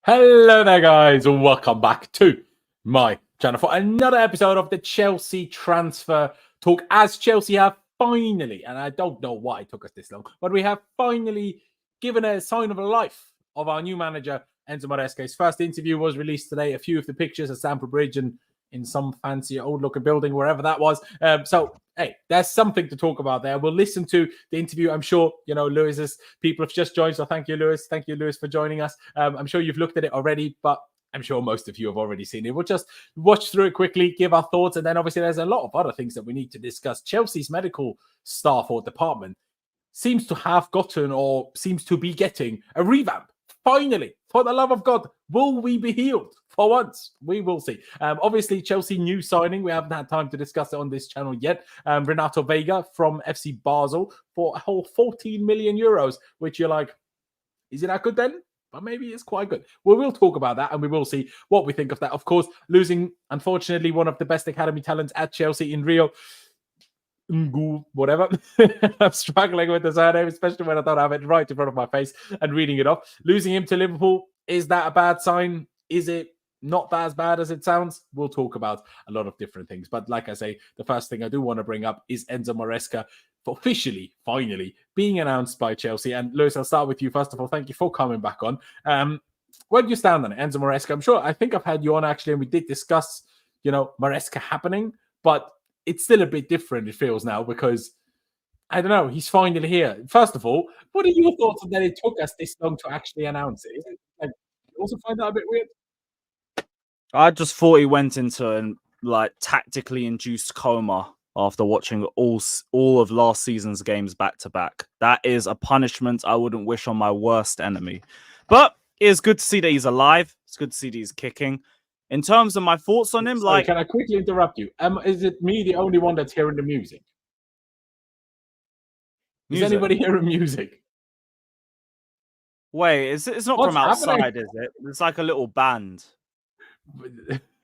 Hello there, guys. Welcome back to my channel for another episode of the Chelsea transfer talk. As Chelsea have finally, and I don't know why it took us this long, but we have finally given a sign of life of our new manager, Enzo Maresca. His first interview was released today. A few of the pictures at Stamford Bridge and in some fancy old-looking building, wherever that was. Hey, there's something to talk about there. We'll listen to the interview. I'm sure, Lewis's people have just joined. So thank you, Lewis. Thank you, Lewis, for joining us. I'm sure you've looked at it already, but I'm sure most of you have already seen it. We'll just watch through it quickly, give our thoughts. And then obviously there's a lot of other things that we need to discuss. Chelsea's medical staff or department seems to have gotten or seems to be getting a revamp. Finally, for the love of God, will we be healed? For once, we will see. Obviously, Chelsea new signing. We haven't had time to discuss it on this channel yet. Renato Vega from FC Basel for a whole 14 million euros, which you're like, is it that good then? But maybe it's quite good. Well, we'll talk about that and we will see what we think of that. Of course, losing, unfortunately, one of the best academy talents at Chelsea in Rio Ngumoha, whatever. I'm struggling with the surname, especially when I don't have it right in front of my face and reading it off. Losing him to Liverpool, is that a bad sign? Is it not as bad as it sounds? We'll talk about a lot of different things. But like I say, the first thing I do want to bring up is Enzo Maresca officially, finally, being announced by Chelsea. And Lewis, I'll start with you. First of all, thank you for coming back on. Where do you stand on it, Enzo Maresca? I think I've had you on actually, and we did discuss, Maresca happening, but it's still a bit different, it feels now, because I don't know, he's finally here. First of all, what are your thoughts on that it took us this long to actually announce it? Is it like, you also find that a bit weird? I just thought he went into an tactically induced coma after watching all of last season's games back to back. That is a punishment I wouldn't wish on my worst enemy. But it's good to see that he's alive. It's good to see that he's kicking. In terms of my thoughts on him, Sorry, can I quickly interrupt you? Is it me the only one that's hearing the music? Is anybody hearing music? Wait, it's not What's from outside, happening? is it? It's like a little band.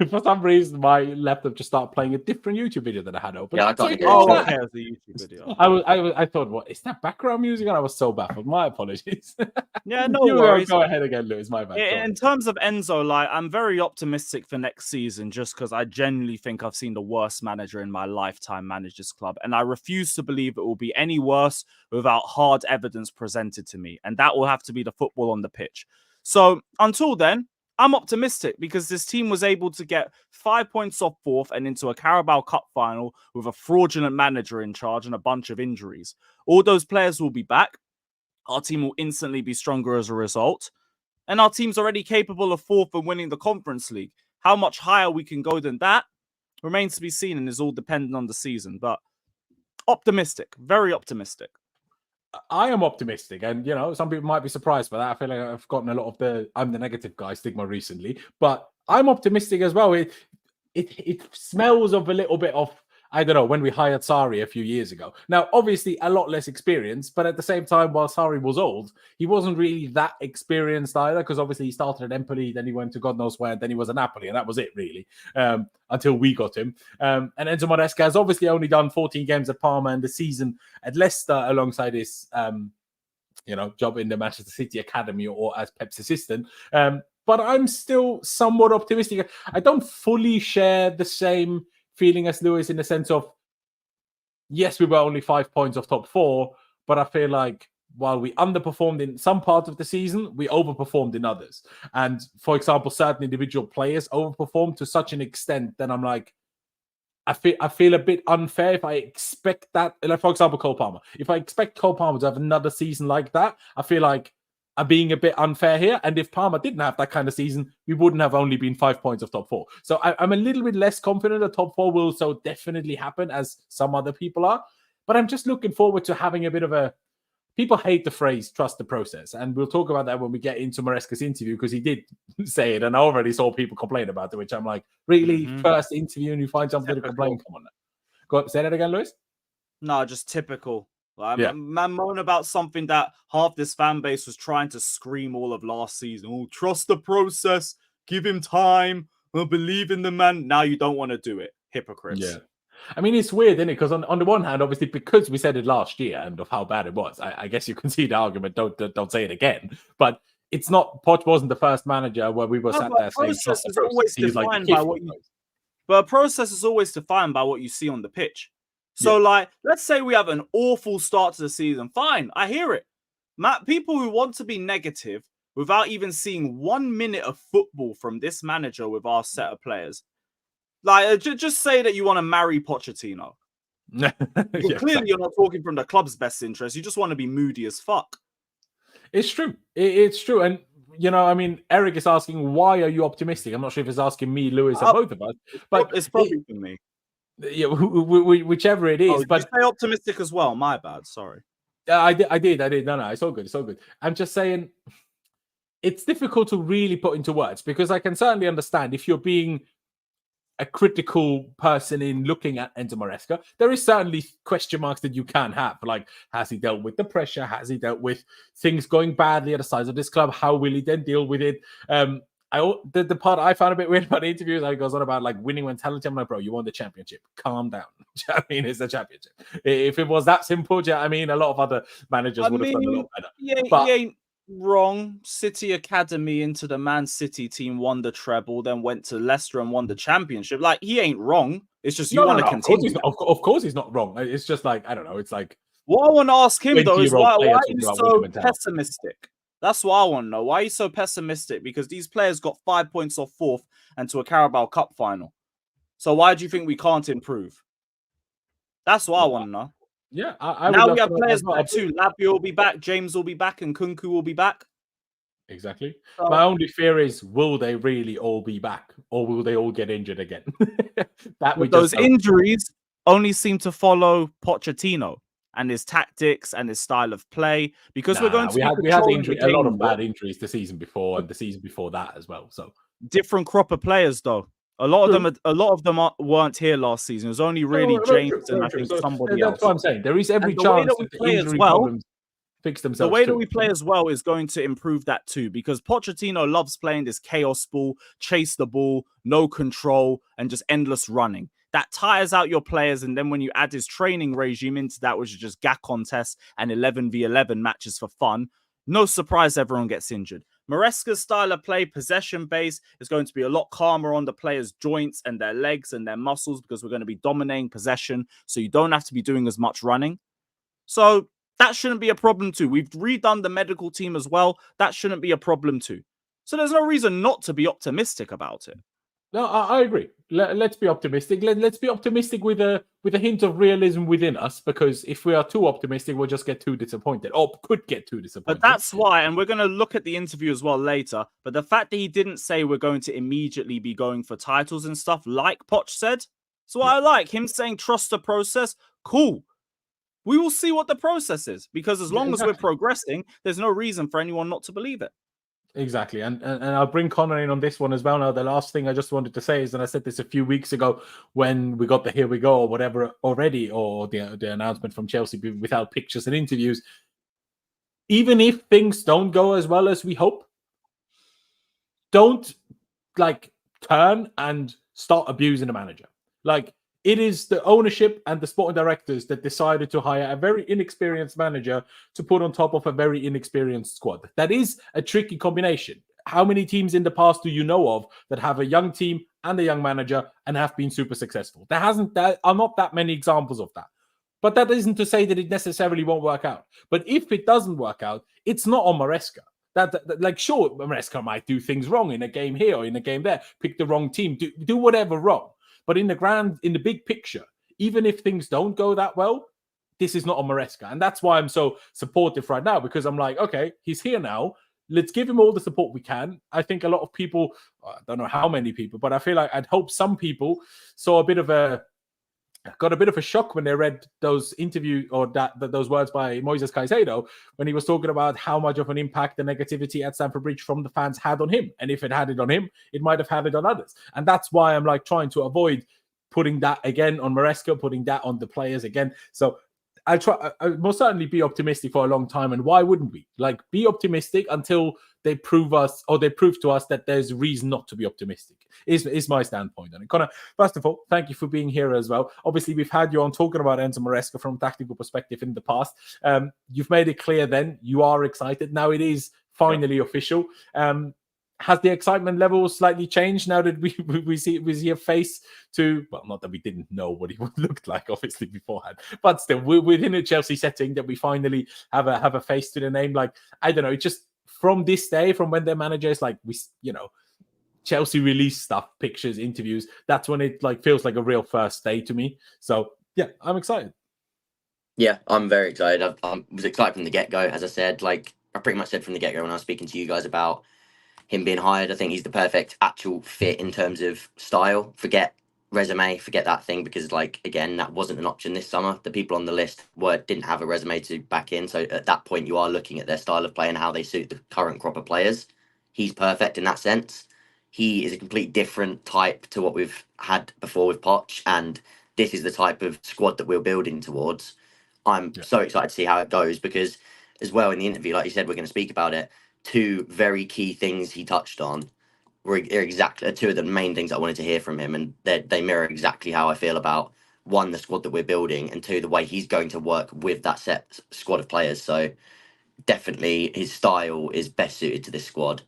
For some reason, my laptop just started playing a different YouTube video that I had open. Yeah, I can't hear Oh, it. okay, it was the YouTube video. I thought, what is that background music? And I was so baffled. My apologies. Yeah, no worries. Go ahead again, Lewis. My bad. In terms of Enzo, I'm very optimistic for next season just because I genuinely think I've seen the worst manager in my lifetime manage this club. And I refuse to believe it will be any worse without hard evidence presented to me. And that will have to be the football on the pitch. So until then, I'm optimistic because this team was able to get 5 points off fourth and into a Carabao Cup final with a fraudulent manager in charge and a bunch of injuries. All those players will be back. Our team will instantly be stronger as a result. And our team's already capable of fourth and winning the Conference League. How much higher we can go than that remains to be seen and is all dependent on the season. But optimistic, very optimistic. I am optimistic, and some people might be surprised by that. I feel like I've gotten a lot of I'm the negative guy stigma recently, but I'm optimistic as well. It smells of a little bit of, I don't know, when we hired Sarri a few years ago. Now, obviously, a lot less experience, but at the same time, while Sarri was old, he wasn't really that experienced either, because obviously he started at Empoli, then he went to God knows where, and then he was at Napoli, and that was it, really, until we got him. And Enzo Maresca has obviously only done 14 games at Parma and the season at Leicester alongside his, job in the Manchester City Academy or as Pep's assistant. But I'm still somewhat optimistic. I don't fully share the same feeling as Lewis in the sense of, yes, we were only 5 points off top four, but I feel like while we underperformed in some parts of the season, we overperformed in others. And for example, certain individual players overperformed to such an extent that I'm like, I feel a bit unfair if I expect that. Like, for example, Cole Palmer. If I expect Cole Palmer to have another season like that, I feel like I'm being a bit unfair here. And if Palmer didn't have that kind of season, we wouldn't have only been 5 points of top four. So I'm a little bit less confident that top four will so definitely happen as some other people are. But I'm just looking forward to having a bit of a... People hate the phrase, trust the process. And we'll talk about that when we get into Maresca's interview, because he did say it. And I already saw people complain about it, which I'm like, really? First interview and you find something to complain? Come on now. Go on, say that again, Lewis? No, just typical. Man moan about something that half this fan base was trying to scream all of last season. Oh, trust the process, give him time, believe in the man. Now you don't want to do it. Hypocrites. Yeah. I mean, it's weird, isn't it? Because on the one hand, obviously, because we said it last year and of how bad it was, I guess you can see the argument, don't say it again. But it's not, Poch wasn't the first manager where we were sat there saying, process is always defined by what you. But a process is always defined by what you see on the pitch. So, like, let's say we have an awful start to the season. Fine, I hear it. People who want to be negative without even seeing 1 minute of football from this manager with our set of players, like, just say that you want to marry Pochettino. Clearly, you're not talking from the club's best interest. You just want to be moody as fuck. It's true. It's true. And, you know, I mean, Eric is asking, why are you optimistic? I'm not sure if he's asking me, Lewis, or both of us. But it's probably for me. Yeah, whichever it is. Oh, but you say optimistic as well. My bad. Sorry. I did. No, it's all good. It's all good. I'm just saying, it's difficult to really put into words, because I can certainly understand if you're being a critical person in looking at Enzo Maresca, there is certainly question marks that you can have. Like, has he dealt with the pressure? Has he dealt with things going badly at the size of this club? How will he then deal with it? The part I found a bit weird about the interviews, he goes on about like winning mentality. I'm like, bro, you won the championship. Calm down. I mean, it's the championship. If it was that simple, I mean, a lot of other managers would have done a lot better. He ain't wrong. City Academy into the Man City team, won the treble, then went to Leicester and won the championship. Like, he ain't wrong. It's just you want to continue. Of course he's not wrong. It's just like, I don't know. It's like, what I want to ask him though is why are you so pessimistic? That's what I want to know. Why are you so pessimistic? Because these players got 5 points off fourth and to a Carabao Cup final. So why do you think we can't improve? That's what I want to know. Yeah. Now we have players back too. Labia will be back. James will be back. And Kunku will be back. Exactly. So, my only fear is, will they really all be back? Or will they all get injured again? Those injuries only seem to follow Pochettino and his tactics and his style of play, because we're going to we had a lot of bad injuries the season before and the season before that as well. So different crop of players though. A lot of them weren't here last season. It was only really James and I think somebody else. That's what I'm saying. There is every chance that the injury problems fix themselves. The way that we play as well is going to improve that too, because Pochettino loves playing this chaos ball, chase the ball, no control, and just endless running. That tires out your players, and then when you add his training regime into that, which is just GA contests and 11v11 matches for fun, no surprise everyone gets injured. Maresca's style of play, possession-based, is going to be a lot calmer on the players' joints and their legs and their muscles, because we're going to be dominating possession, so you don't have to be doing as much running. So that shouldn't be a problem too. We've redone the medical team as well. That shouldn't be a problem too. So there's no reason not to be optimistic about it. No, I agree. Let's be optimistic. Let's be optimistic with a hint of realism within us, because if we are too optimistic, we'll just get too disappointed, or could get too disappointed. But that's why, and we're going to look at the interview as well later, but the fact that he didn't say we're going to immediately be going for titles and stuff like Poch said, so I like him saying trust the process. Cool. We will see what the process is, because as long as we're progressing, there's no reason for anyone not to believe it. Exactly. And I'll bring Conor in on this one as well. Now, the last thing I just wanted to say is, and I said this a few weeks ago when we got the here we go or whatever already, or the announcement from Chelsea without pictures and interviews, even if things don't go as well as we hope, don't like turn and start abusing the manager. Like, it is the ownership and the sporting directors that decided to hire a very inexperienced manager to put on top of a very inexperienced squad. That is a tricky combination. How many teams in the past do you know of that have a young team and a young manager and have been super successful? There are not that many examples of that. But that isn't to say that it necessarily won't work out. But if it doesn't work out, it's not on Maresca. Like, sure, Maresca might do things wrong in a game here or in a game there, pick the wrong team, do whatever wrong. But in the big picture, even if things don't go that well, this is not on Maresca. And that's why I'm so supportive right now, because I'm like, okay, he's here now. Let's give him all the support we can. I think a lot of people, I don't know how many people, but I feel like I'd hope some people got a bit of a shock when they read those interview or those words by Moises Caicedo, when he was talking about how much of an impact the negativity at Stamford Bridge from the fans had on him. And if it had it on him, it might have had it on others. And that's why I'm like trying to avoid putting that again on Maresca, putting that on the players again. So I'll most certainly be optimistic for a long time. And why wouldn't we? Like, be optimistic until they prove to us that there's reason not to be optimistic, is my standpoint on it. Conor, first of all, thank you for being here as well. Obviously, we've had you on talking about Enzo Maresca from a tactical perspective in the past. You've made it clear then you are excited. Now it is finally official. Has the excitement level slightly changed now that we see a face to, well, not that we didn't know what he looked like, obviously, beforehand, but still, within a Chelsea setting, that we finally have a face to the name. Like, I don't know, just from this day, from when their manager is like, Chelsea release stuff, pictures, interviews, that's when it like feels like a real first day to me. So, yeah, I'm excited. Yeah, I'm very excited. I was excited from the get-go, as I said. Like, I pretty much said from the get-go when I was speaking to you guys about him being hired. I think he's the perfect actual fit in terms of style. Forget resume, forget that thing, because like, again, that wasn't an option this summer. The people on the list didn't have a resume to back in. So at that point, you are looking at their style of play and how they suit the current crop of players. He's perfect in that sense. He is a complete different type to what we've had before with Poch, and this is the type of squad that we're building towards. I'm so excited to see how it goes, because as well in the interview, like you said, we're going to speak about it. Two very key things he touched on were exactly two of the main things I wanted to hear from him, and they mirror exactly how I feel about, one, the squad that we're building, and two, the way he's going to work with that set squad of players. So definitely his style is best suited to this squad,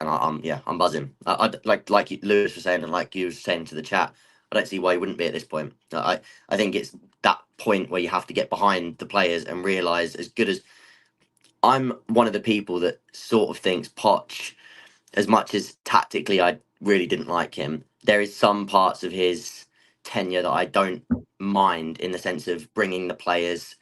and I'm buzzing. Like Lewis was saying, and like you were saying to the chat, I don't see why he wouldn't be at this point. I think it's that point where you have to get behind the players and realise, as good as I'm one of the people that sort of thinks Poch, as much as tactically I really didn't like him, there is some parts of his tenure that I don't mind, in the sense of bringing the players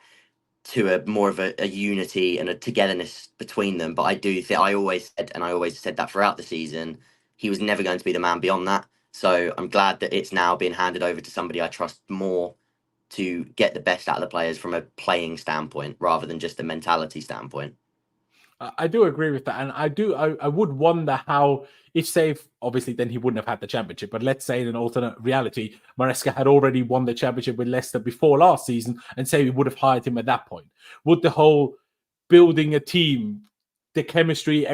to a more of a unity and a togetherness between them. But I do think, I always said that throughout the season, he was never going to be the man beyond that. So I'm glad that it's now being handed over to somebody I trust more to get the best out of the players from a playing standpoint rather than just a mentality standpoint. I do agree with that. And I would wonder how, if say, obviously then he wouldn't have had the championship, but let's say in an alternate reality, Maresca had already won the championship with Leicester before last season, and say we would have hired him at that point. Would the whole building a team, the chemistry,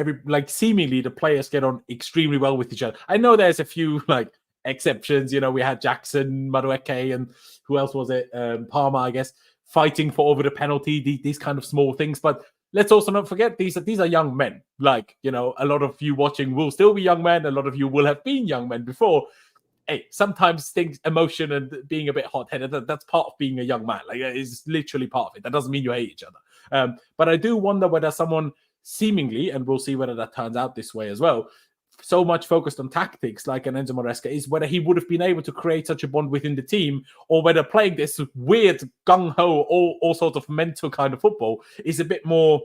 seemingly the players get on extremely well with each other? I know there's a few like exceptions, we had Jackson, Madueke, and who else was it? Palmer, I guess, fighting for over the penalty, these kind of small things. But let's also not forget, these are young men. Like, a lot of you watching will still be young men. A lot of you will have been young men before. Hey, sometimes emotion and being a bit hot-headed, that's part of being a young man. Like, it's literally part of it. That doesn't mean you hate each other. But I do wonder whether someone seemingly, and we'll see whether that turns out this way as well, so much focused on tactics like an Enzo Maresca, is whether he would have been able to create such a bond within the team, or whether playing this weird gung-ho, all sorts of mental kind of football is a bit more,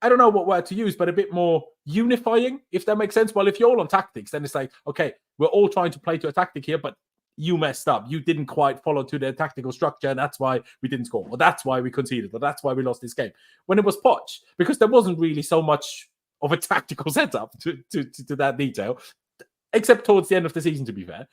I don't know what word to use, but a bit more unifying, if that makes sense. Well, if you're all on tactics, then it's like, okay, we're all trying to play to a tactic here, but you messed up. You didn't quite follow to their tactical structure, and that's why we didn't score, or that's why we conceded, or that's why we lost this game. When it was Poch, because there wasn't really so much of a tactical setup to that detail, except towards the end of the season, to be fair.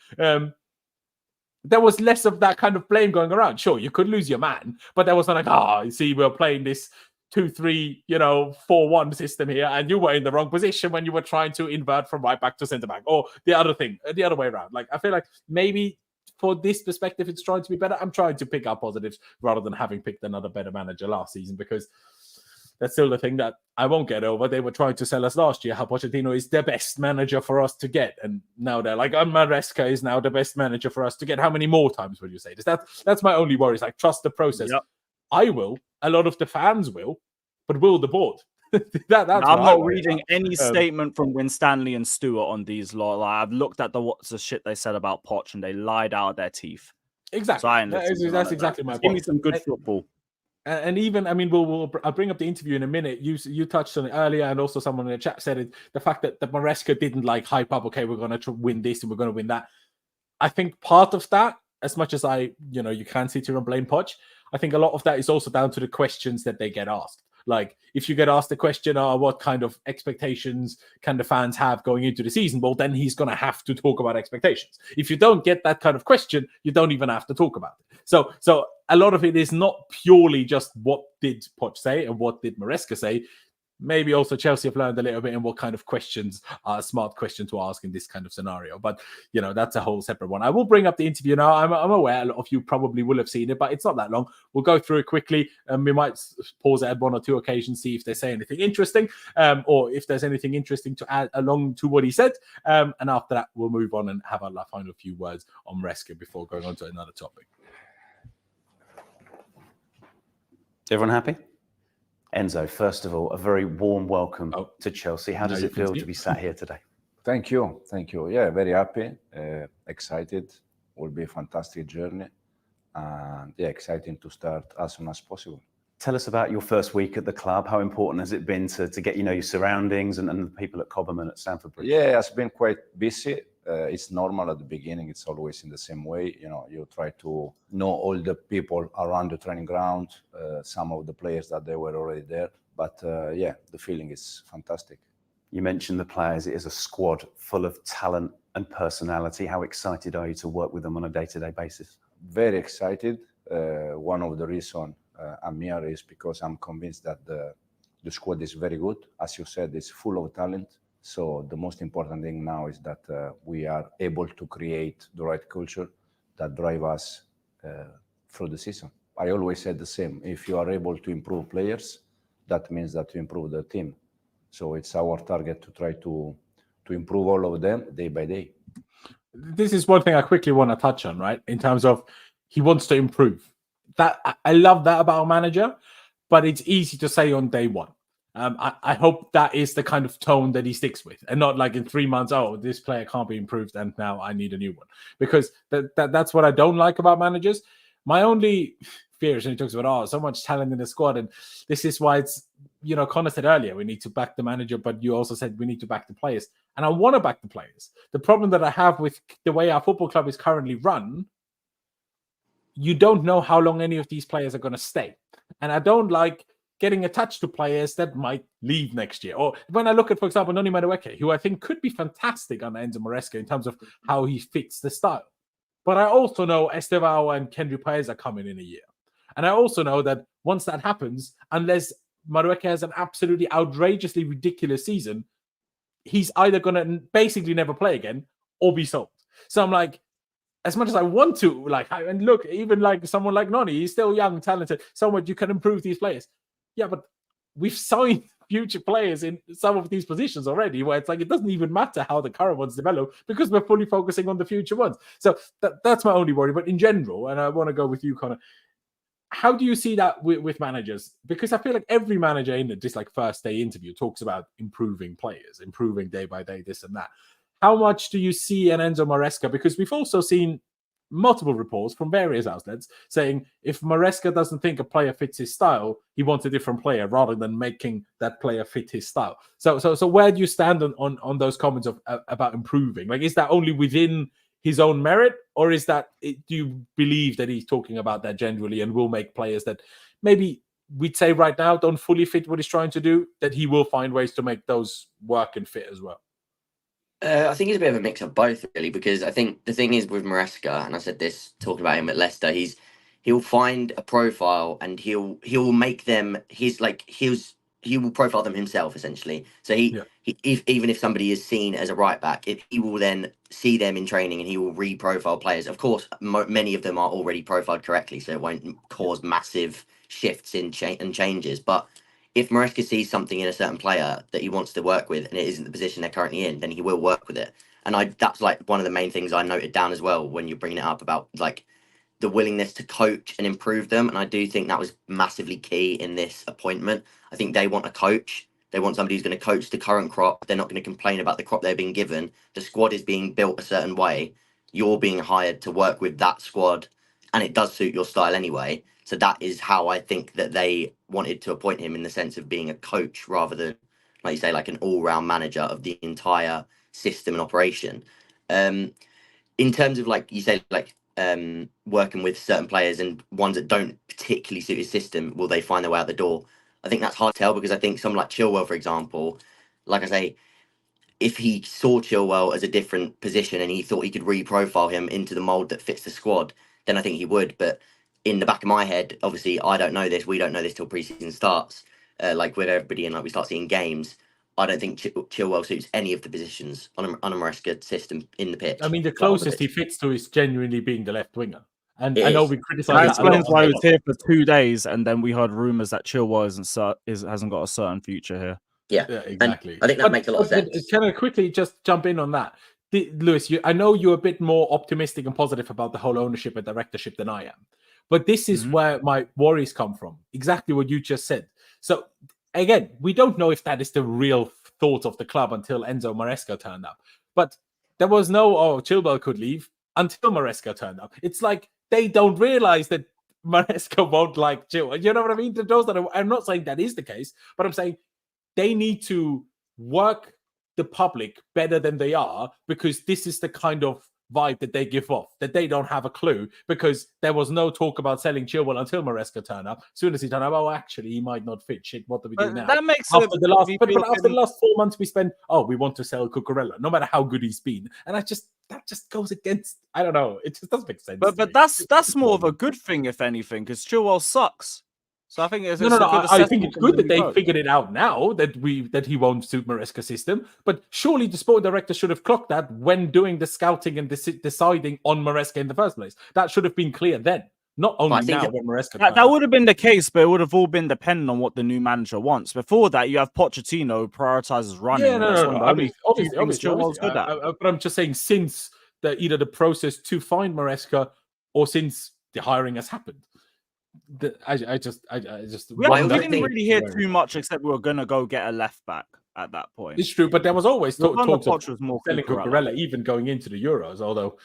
There was less of that kind of blame going around. Sure, you could lose your man, but there was not like, you see, we're playing this 2-3, 4-1 system here, and you were in the wrong position when you were trying to invert from right back to centre back, or the other way around. Like, I feel like maybe for this perspective, it's trying to be better. I'm trying to pick up positives rather than having picked another better manager last season, because that's still the thing that I won't get over. They were trying to sell us last year how Pochettino is the best manager for us to get. And now they're like, Maresca is now the best manager for us to get. How many more times will you say this? That's my only worry. Is like, trust the process. Yep. I will. A lot of the fans will. But will the board? I'm not reading any statement from Winstanley and Stewart on these law. Like, I've looked at what's the shit they said about Poch, and they lied out their teeth. Exactly. So that's exactly my point. Give me some good football. And even, I'll bring up the interview in a minute. You touched on it earlier, and also someone in the chat said it. The fact that Maresca didn't like hype up, okay, we're going to win this and we're going to win that. I think part of that, as much as you can't sit here and blame Poch, I think a lot of that is also down to the questions that they get asked. Like, if you get asked the question, what kind of expectations can the fans have going into the season? Well, then he's going to have to talk about expectations. If you don't get that kind of question, you don't even have to talk about it. So a lot of it is not purely just what did Poch say and what did Maresca say. maybe also Chelsea have learned a little bit in what kind of questions are a smart question to ask in this kind of scenario. But, that's a whole separate one. I will bring up the interview now. I'm aware a lot of you probably will have seen it, but it's not that long. We'll go through it quickly, and we might pause it at one or two occasions, see if they say anything interesting, or if there's anything interesting to add along to what he said. And after that, we'll move on and have our final few words on Maresca before going on to another topic. Everyone happy? Enzo, first of all, a very warm welcome to Chelsea. How does it feel to be sat here today? Thank you. Yeah, very happy, excited. Will be a fantastic journey. And exciting to start as soon as possible. Tell us about your first week at the club. How important has it been to get your surroundings and the people at Cobham at Stamford Bridge? Yeah, it's been quite busy. It's normal at the beginning. It's always in the same way. You try to know all the people around the training ground, some of the players that they were already there. But the feeling is fantastic. You mentioned the players. It is a squad full of talent and personality. How excited are you to work with them on a day-to-day basis? Very excited. One of the reasons I'm here is because I'm convinced that the squad is very good. As you said, it's full of talent. So the most important thing now is that we are able to create the right culture that drive us through the season. I always said the same. If you are able to improve players, that means that you improve the team. So it's our target to try to improve all of them day by day. This is one thing I quickly want to touch on, right? In terms of he wants to improve. That I love that about a manager, but it's easy to say on day one. I hope that is the kind of tone that he sticks with, and not like in 3 months, oh, this player can't be improved and now I need a new one. Because that's what I don't like about managers. My only fear is when he talks about, so much talent in the squad. And this is why it's, Conor said earlier, we need to back the manager, but you also said we need to back the players. And I want to back the players. The problem that I have with the way our football club is currently run, you don't know how long any of these players are going to stay. And I don't like getting attached to players that might leave next year. Or when I look at, for example, Noni Madueke, who I think could be fantastic under Enzo Maresca in terms of how he fits the style. But I also know Estevao and Kendry Paez are coming in a year. And I also know that once that happens, unless Madueke has an absolutely outrageously ridiculous season, he's either going to basically never play again or be sold. So I'm like, as much as I want to, and look, even like someone like Noni, he's still young, talented, someone you can improve these players. Yeah, but we've signed future players in some of these positions already, where it's like it doesn't even matter how the current ones develop because we're fully focusing on the future ones. So that's my only worry. But in general, and I want to go with you, Conor, how do you see that with managers? Because I feel like every manager in this first day interview talks about improving players, improving day by day, this and that. How much do you see an Enzo Maresca? Because we've also seen multiple reports from various outlets saying if Maresca doesn't think a player fits his style, he wants a different player rather than making that player fit his style. So where do you stand on those comments about improving? Like, is that only within his own merit, or is that, do you believe that he's talking about that generally and will make players that maybe we'd say right now don't fully fit what he's trying to do, that he will find ways to make those work and fit as well? I think it's a bit of a mix of both, really, because I think the thing is with Maresca, and I said this talking about him at Leicester, he'll find a profile and he'll make them he will profile them himself essentially. So even if somebody is seen as a right back, he will then see them in training and he will re-profile players. Of course, many of them are already profiled correctly, so it won't cause massive shifts and changes. But if Maresca sees something in a certain player that he wants to work with and it isn't the position they're currently in, then he will work with it. And that's one of the main things I noted down as well when you're bringing it up about the willingness to coach and improve them. And I do think that was massively key in this appointment. I think they want a coach. They want somebody who's going to coach the current crop. They're not going to complain about the crop they're being given. The squad is being built a certain way. You're being hired to work with that squad, and it does suit your style anyway. So that is how I think that they wanted to appoint him, in the sense of being a coach rather than, like you say, an all-round manager of the entire system and operation. In terms of, you say, working with certain players and ones that don't particularly suit his system, will they find their way out the door? I think that's hard to tell, because I think someone like Chilwell, for example, like I say, if he saw Chilwell as a different position and he thought he could re-profile him into the mould that fits the squad, then I think he would. But in the back of my head, obviously, I don't know this. We don't know this till pre-season starts. like with everybody, and like we start seeing games, I don't think Chilwell suits any of the positions on a Maresca system in the pitch. I mean, the closest he fits to is genuinely being the left winger. And I know we criticize that. That explains why he was here for 2 days, and then we heard rumors that Chilwell hasn't got a certain future here. Yeah, exactly. And I think that makes a lot of sense. Can I quickly just jump in on that? Lewis, I know you're a bit more optimistic and positive about the whole ownership and directorship than I am. But this is where my worries come from. Exactly what you just said. So, again, we don't know if that is the real thought of the club until Enzo Maresca turned up. But there was no, Chilwell could leave until Maresca turned up. It's like they don't realize that Maresca won't like Chilwell. You know what I mean? I'm not saying that is the case, but I'm saying they need to work the public better than they are, because this is the kind of vibe that they give off, that they don't have a clue, because there was no talk about selling Chilwell until Maresca turned up. As soon as he turned up, actually, he might not fit. Shit, what do we do now? That makes after the last 4 months we spent, we want to sell Cucurella, no matter how good he's been. And that just goes against, I don't know, it just doesn't make sense. But that's more of a good thing, if anything, because Chilwell sucks. So I think it's I think it's good that they figured it out now that he won't suit Maresca's system. But surely the sport director should have clocked that when doing the scouting and deciding on Maresca in the first place. That should have been clear then, not only now when Maresca. That would have been the case, but it would have all been dependent on what the new manager wants. Before that, you have Pochettino who prioritizes running. Yeah, no. Obviously, good at. But I'm just saying, since either the process to find Maresca or since the hiring has happened. We didn't really hear too much, except we were going to go get a left back at that point. It's true, but there was always talk of more selling Cucurella even going into the Euros. Although,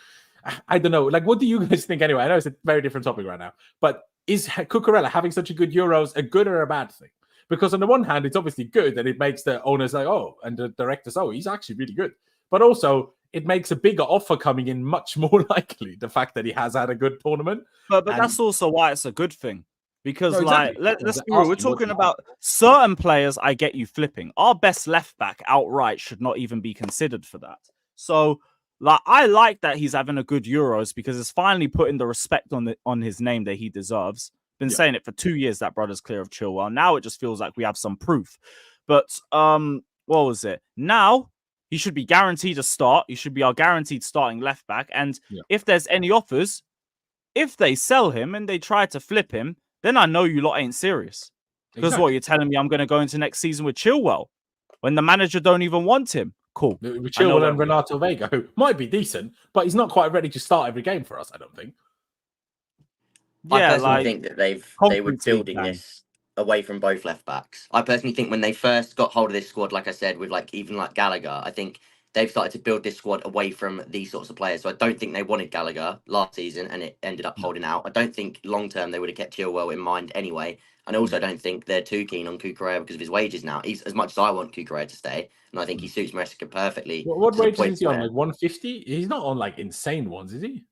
I don't know. Like, what do you guys think anyway? I know it's a very different topic right now, but is Cucurella having such a good Euros a good or a bad thing? Because on the one hand, it's obviously good, and it makes the owners like, and the directors, he's actually really good. But also, it makes a bigger offer coming in much more likely, the fact that he has had a good tournament. But that's also why it's a good thing. Because, let's be real, we're talking about certain players I get you flipping. Our best left back outright should not even be considered for that. So, I like that he's having a good Euros, because it's finally putting the respect on his name that he deserves. Been saying it for 2 years, that brother's clear of Chilwell. Now it just feels like we have some proof. But, what was it? Now, he should be guaranteed a start. He should be our guaranteed starting left back. And if there's any offers, if they sell him and they try to flip him, then I know you lot ain't serious. Because what, you're telling me I'm going to go into next season with Chilwell when the manager don't even want him? Cool. With Chilwell and Renato Vega, who might be decent, but he's not quite ready to start every game for us, I don't think. I personally think that they were building this away from both left backs. I personally think when they first got hold of this squad, like I said, with even Gallagher, I think they've started to build this squad away from these sorts of players. So I don't think they wanted Gallagher last season, and it ended up holding out. I don't think long term they would have kept Chilwell in mind anyway. And I also don't think they're too keen on Cucurella because of his wages now. He's as much as I want Cucurella to stay, and I think he suits Maresca perfectly. What wages is he on? Like 150? He's not on like insane ones, is he?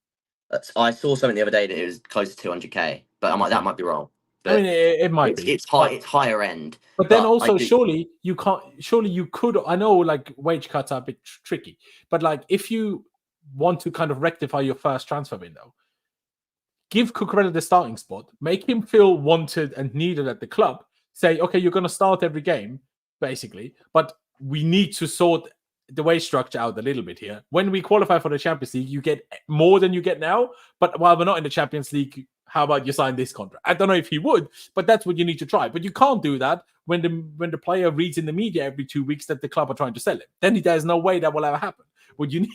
I saw something the other day that it was close to 200k, but that might be wrong. But I mean, it might be. It's high. It's higher end. But then also, surely you can't. Surely you could. I know, like wage cuts are a bit tricky, but like if you want to kind of rectify your first transfer window, give Cucurella the starting spot, make him feel wanted and needed at the club. Say, okay, you're going to start every game, basically, but we need to sort the wage structure out a little bit here. When we qualify for the Champions League, you get more than you get now. But while we're not in the Champions League, how about you sign this contract? I don't know if he would, but that's what you need to try. But you can't do that when the player reads in the media every 2 weeks that the club are trying to sell him. Then there's no way that will ever happen. What you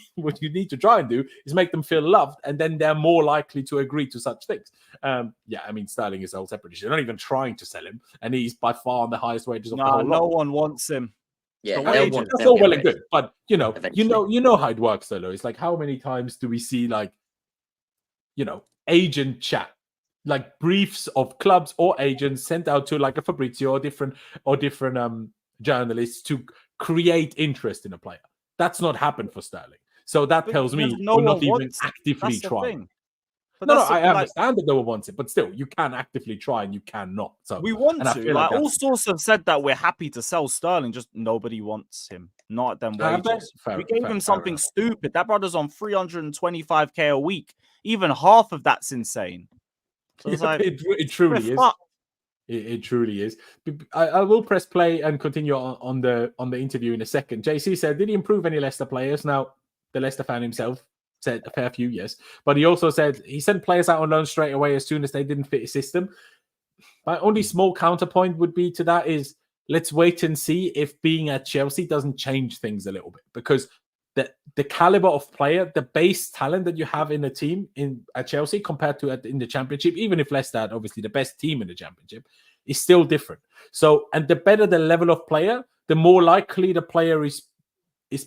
need to try and do is make them feel loved, and then they're more likely to agree to such things. I mean, Sterling is a whole separate issue. They're not even trying to sell him, and he's by far on the highest wages of the whole lot. No one wants him. Yeah, that's all well and good, but you know how it works, though. It's like, how many times do we see agent chat, like briefs of clubs or agents sent out to like a Fabrizio or different journalists to create interest in a player? That's not happened for Sterling, so that tells me we're not even actively trying. I understand that no one wants it, but still, you can actively try and you cannot. So we want to. Like all sources have said that we're happy to sell Sterling, just nobody wants him. Not at them wages. We gave him something stupid. That brother's on 325k a week. Even half of that's insane. So it truly is. It truly is. I will press play and continue on the interview in a second. JC said, did he improve any Leicester players? Now, the Leicester fan himself said a fair few, yes. But he also said he sent players out on loan straight away as soon as they didn't fit his system. My only small counterpoint would be to that is let's wait and see if being at Chelsea doesn't change things a little bit, because the caliber of player, the base talent that you have in the team at Chelsea compared to in the Championship, even if Leicester had obviously the best team in the Championship, is still different. So, and the better the level of player, the more likely the player is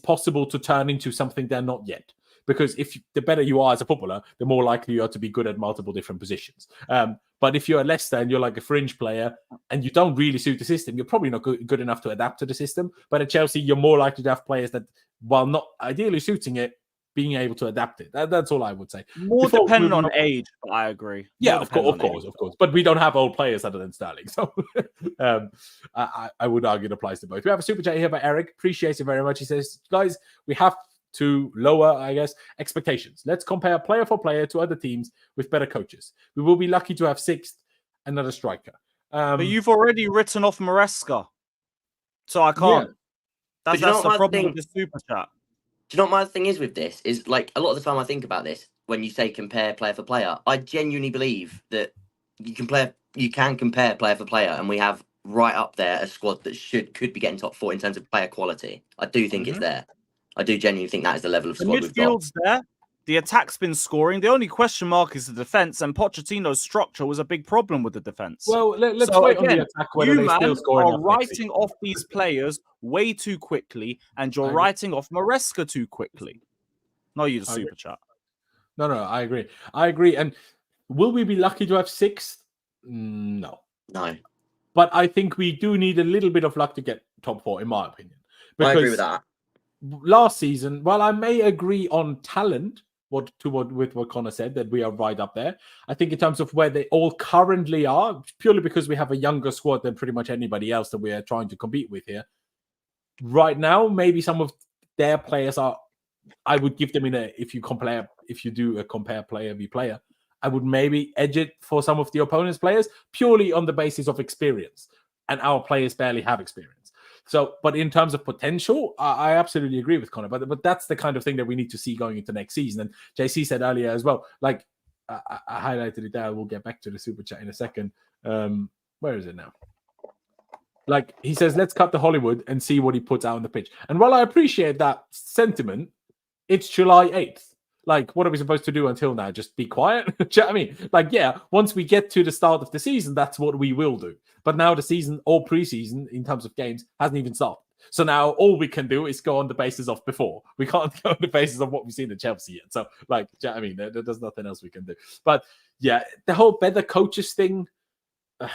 possible to turn into something they're not yet. Because the better you are as a footballer, the more likely you are to be good at multiple different positions. But if you're at Leicester and you're like a fringe player and you don't really suit the system, you're probably not good enough to adapt to the system. But at Chelsea, you're more likely to have players that, while not ideally suiting it, being able to adapt it. That's all I would say. More dependent on age, but I agree. Yeah, of course. But we don't have old players other than Sterling. So I would argue it applies to both. We have a super chat here by Eric. Appreciates it very much. He says, guys, we have to lower, I guess, expectations. Let's compare player for player to other teams with better coaches. We will be lucky to have sixth, another striker. But you've already written off Maresca, so I can't. Yeah. That's the problem with the super chat. Do you know what my thing is with this? Is like a lot of the time I think about this when you say compare player for player. I genuinely believe that you can compare player for player, and we have right up there a squad that could be getting top 4 in terms of player quality. I do think it's there. I do genuinely think that is the level of squad we've got. The midfield's there. The attack's been scoring. The only question mark is the defense, and Pochettino's structure was a big problem with the defense. Well, let's wait on the attack. Whether they still score are writing off these players way too quickly, and you're writing off Maresca too quickly. No, you the super chat. No, I agree. And will we be lucky to have sixth? No. But I think we do need a little bit of luck to get top 4, in my opinion. I agree with that. Last season, while I may agree on talent, with what Conor said, that we are right up there, I think in terms of where they all currently are, purely because we have a younger squad than pretty much anybody else that we are trying to compete with here. Right now, maybe some of their players are, I would give them if you do a compare player v player, I would maybe edge it for some of the opponent's players purely on the basis of experience. And our players barely have experience. So, but in terms of potential, I absolutely agree with Conor. But that's the kind of thing that we need to see going into next season. And JC said earlier as well, like I highlighted it there. We'll get back to the super chat in a second. Where is it now? Like he says, let's cut the Hollywood and see what he puts out on the pitch. And while I appreciate that sentiment, it's July 8th. Like, what are we supposed to do until now? Just be quiet? Do you know what I mean? Like, yeah, once we get to the start of the season, that's what we will do. But now the season or preseason, in terms of games, hasn't even started. So now all we can do is go on the basis of before. We can't go on the basis of what we've seen in Chelsea yet. So, like, do you know what I mean? There's nothing else we can do. But, yeah, the whole better coaches thing, I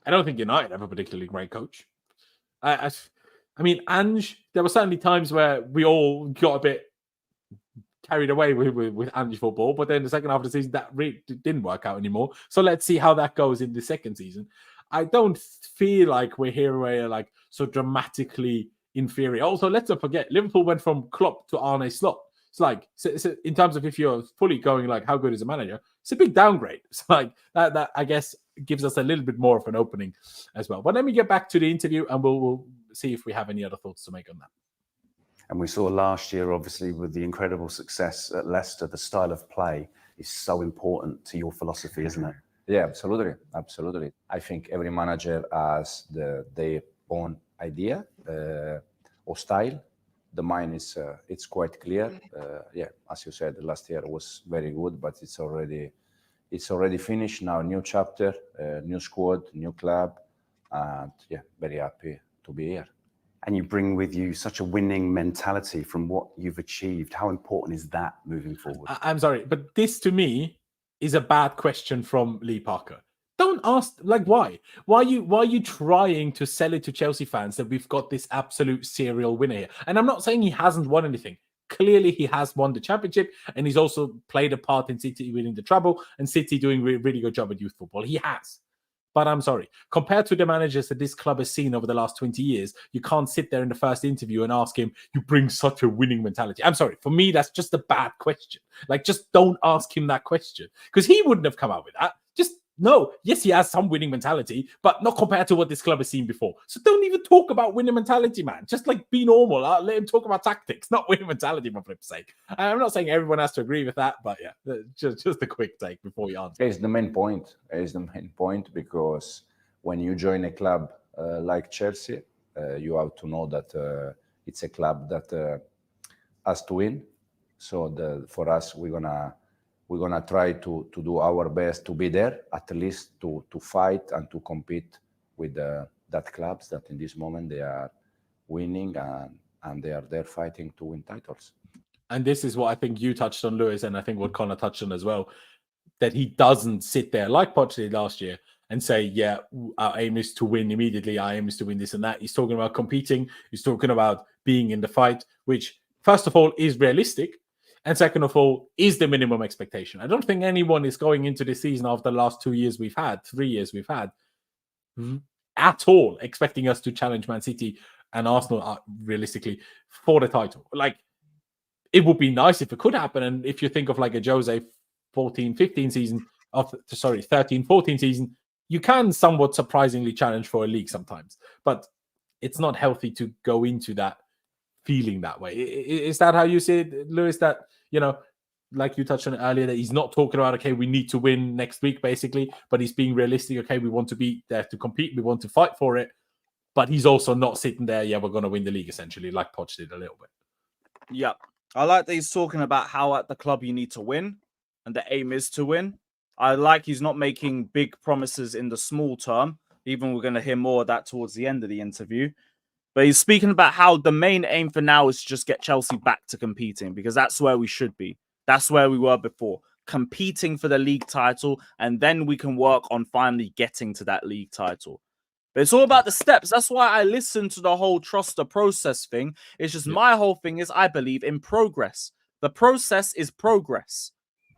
don't think United have a particularly great coach. I mean, Ange, there were certainly times where we all got a bit carried away with Ange football, but then the second half of the season that really didn't work out anymore. So let's see how that goes in the second season. I don't feel like we're here where like so dramatically inferior. Also, let's not forget Liverpool went from Klopp to Arne Slot. It's like in terms of if you're fully going like how good is a manager, it's a big downgrade. It's like that I guess gives us a little bit more of an opening as well. But let me get back to the interview and we'll see if we have any other thoughts to make on that. And we saw last year, obviously, with the incredible success at Leicester, the style of play is so important to your philosophy, isn't it? Yeah, absolutely. I think every manager has their own idea or style. The mine is it's quite clear. Yeah, as you said, last year was very good, but it's already finished now. New chapter, new squad, new club, and yeah, very happy to be here. And you bring with you such a winning mentality from what you've achieved. How important is that moving forward? I'm sorry, but this to me is a bad question from Lee Parker. Don't ask, like, why? Why are you trying to sell it to Chelsea fans that we've got this absolute serial winner here? And I'm not saying he hasn't won anything. Clearly, he has won the championship, and he's also played a part in City winning the treble, and City doing a really good job at youth football. He has. But I'm sorry, compared to the managers that this club has seen over the last 20 years, you can't sit there in the first interview and ask him, you bring such a winning mentality. I'm sorry, for me, that's just a bad question. Like, just don't ask him that question. Because he wouldn't have come out with that. Just No, yes, he has some winning mentality, but not compared to what this club has seen before. So don't even talk about winning mentality, man. Just like be normal. Let him talk about tactics, not winning mentality, for flip's sake. I'm not saying everyone has to agree with that, but yeah, just a quick take before we answer. It's the main point. It's the main point because when you join a club like Chelsea, you have to know that it's a club that has to win. So for us, we're gonna try to do our best to be there, at least to fight and to compete with that clubs that in this moment they are winning and they are there fighting to win titles. And this is what I think you touched on, Lewis, and I think what Conor touched on as well, that he doesn't sit there like Poch did last year and say, yeah, our aim is to win immediately. Our aim is to win this and that. He's talking about competing. He's talking about being in the fight, which, first of all, is realistic. And second of all, is the minimum expectation. I don't think anyone is going into this season after the last 3 years we've had, at all expecting us to challenge Man City and Arsenal realistically for the title. Like, it would be nice if it could happen. And if you think of like a Jose 13-14 season, you can somewhat surprisingly challenge for a league sometimes. But it's not healthy to go into that feeling that way. Is that how you see it, Lewis? That, you know, like you touched on earlier, that he's not talking about, okay, we need to win next week, basically, but he's being realistic. Okay, we want to be there to compete. We want to fight for it. But he's also not sitting there, yeah, we're going to win the league, essentially, like Poch did a little bit. Yeah. I like that he's talking about how at the club you need to win and the aim is to win. I like he's not making big promises in the small term. Even we're going to hear more of that towards the end of the interview. But he's speaking about how the main aim for now is to just get Chelsea back to competing, because that's where we should be. That's where we were before, competing for the league title, and then we can work on finally getting to that league title. But it's all about the steps. That's why I listen to the whole trust the process thing. It's just my whole thing is I believe in progress. The process is progress.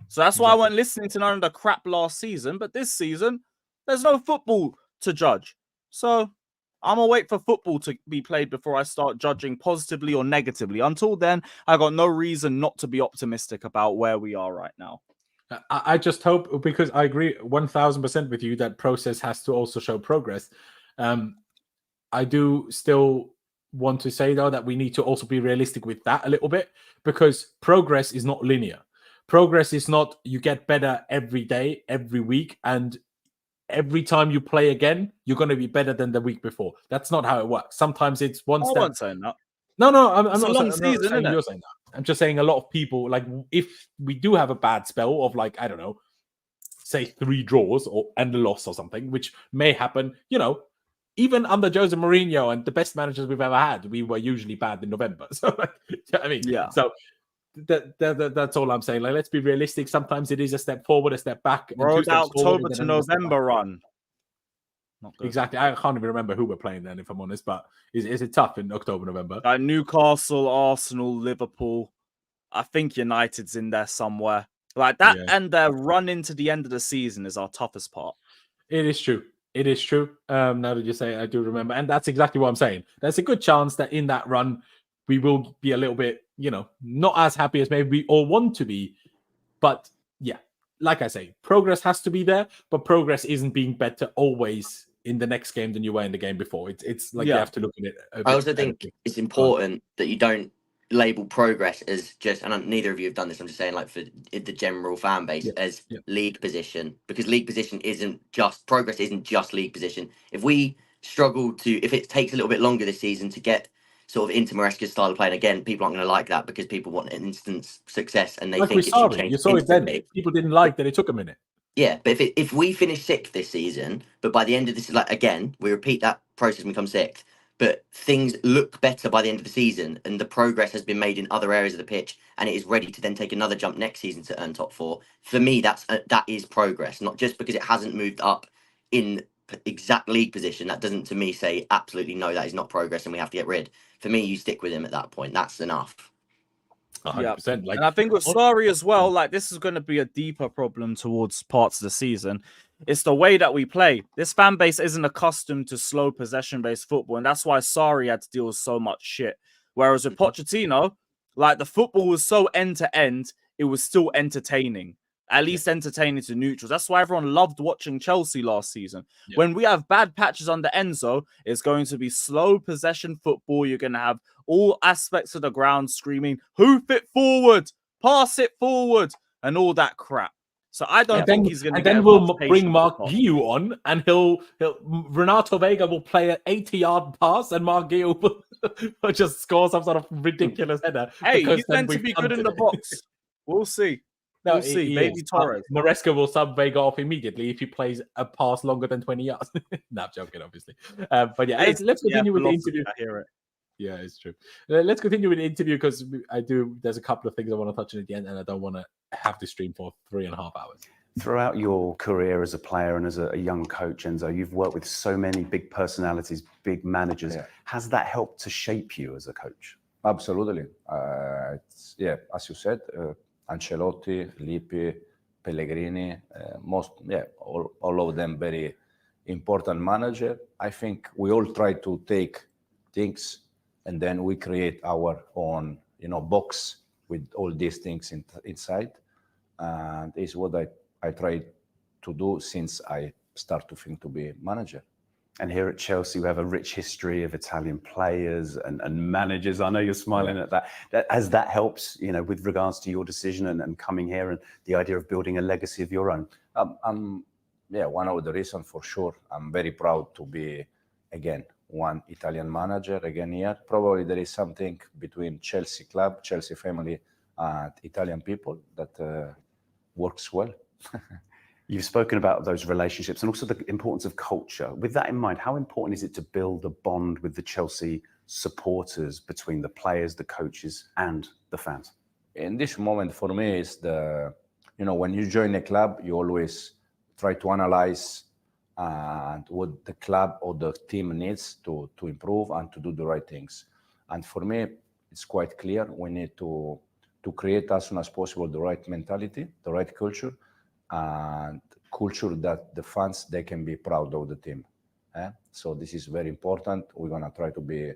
So that's why I wasn't listening to none of the crap last season. But this season, there's no football to judge. So I'm going to wait for football to be played before I start judging positively or negatively. Until then, I got no reason not to be optimistic about where we are right now. I just hope, because I agree 1000% with you, that process has to also show progress. I do still want to say, though, that we need to also be realistic with that a little bit, because progress is not linear. Progress is not you get better every day, every week, and every time you play again, you're going to be better than the week before. That's not how it works. Sometimes it's one step. I wasn't saying that. No, I'm it's not a long saying, season, isn't it? You're saying that. I'm just saying a lot of people, like, if we do have a bad spell of, like, I don't know, say 3 draws and a loss or something, which may happen, you know, even under Jose Mourinho and the best managers we've ever had, we were usually bad in November. So, like, I mean, yeah. So that's all I'm saying. Like, let's be realistic. Sometimes it is a step forward, a step back. We're October to November run. Exactly. I can't even remember who we're playing then, if I'm honest. But is it tough in October, November? Like Newcastle, Arsenal, Liverpool. I think United's in there somewhere. Like that, and their run into the end of the season is our toughest part. It is true. It is true. Now that you say it, I do remember. And that's exactly what I'm saying. There's a good chance that in that run, we will be a little bit, you know, not as happy as maybe we all want to be. But yeah, like I say, progress has to be there, but progress isn't being better always in the next game than you were in the game before. It's like you have to look at it. I also think it's important that you don't label progress as just, and neither of you have done this, I'm just saying, like, for the general fan base, as league position, because league position isn't just progress, isn't just league position. If we struggle if it takes a little bit longer this season to get sort of into Maresca'S style of playing, again, people aren't going to like that because people want an instant success and they like think it should change. You saw it then. People didn't like that it took a minute. Yeah, but if we finish 6th this season, but by the end of this, like, again, we repeat that process and become 6th, but things look better by the end of the season and the progress has been made in other areas of the pitch and it is ready to then take another jump next season to earn top 4. For me, that is progress, not just because it hasn't moved up in exact league position. That doesn't, to me, say absolutely no, that is not progress and we have to get rid. For me, you stick with him at that point. That's enough. 100%. Like, and I think with Sarri as well, like, this is going to be a deeper problem towards parts of the season. It's the way that we play. This fan base isn't accustomed to slow possession-based football, and that's why Sarri had to deal with so much shit. Whereas with Pochettino, like, the football was so end-to-end, it was still entertaining. at least entertaining to neutrals. That's why everyone loved watching Chelsea last season. Yeah. When we have bad patches under Enzo, it's going to be slow possession football. You're going to have all aspects of the ground screaming, hoof it forward, pass it forward, and all that crap. So I don't think he's going to get. And then we'll bring Mark Guiu on, and he'll Renato Vega will play an 80-yard pass, and Mark Guiu will just score some sort of ridiculous header. Hey, he's meant to be good in the box. We'll see. No, we'll see. Baby Torres. Maresca will sub Vega off immediately if he plays a pass longer than 20 yards. No, I'm joking, obviously. But yeah, let's continue with the interview. I hear it. Yeah, it's true. Let's continue with the interview because there's a couple of things I want to touch on at the end, and I don't want to have the stream for 3.5 hours. Throughout your career as a player and as a young coach, Enzo, you've worked with so many big personalities, big managers. Yeah. Has that helped to shape you as a coach? Absolutely. As you said, Ancelotti, Lippi, Pellegrini, all of them very important manager. I think we all try to take things and then we create our own, box with all these things inside. And it's what I try to do since I start to think to be manager. And here at Chelsea, we have a rich history of Italian players and managers. I know you're smiling at that. As that helps, with regards to your decision and coming here and the idea of building a legacy of your own. One of the reasons for sure. I'm very proud to be, again, one Italian manager again here. Probably there is something between Chelsea club, Chelsea family, and Italian people that works well. You've spoken about those relationships and also the importance of culture. With that in mind, how important is it to build a bond with the Chelsea supporters between the players, the coaches, and the fans? In this moment, for me, is when you join a club, you always try to analyze what the club or the team needs to improve and to do the right things. And for me, it's quite clear we need to create as soon as possible the right mentality, the right culture, and culture that the fans, they can be proud of the team. So this is very important. We're going to try to be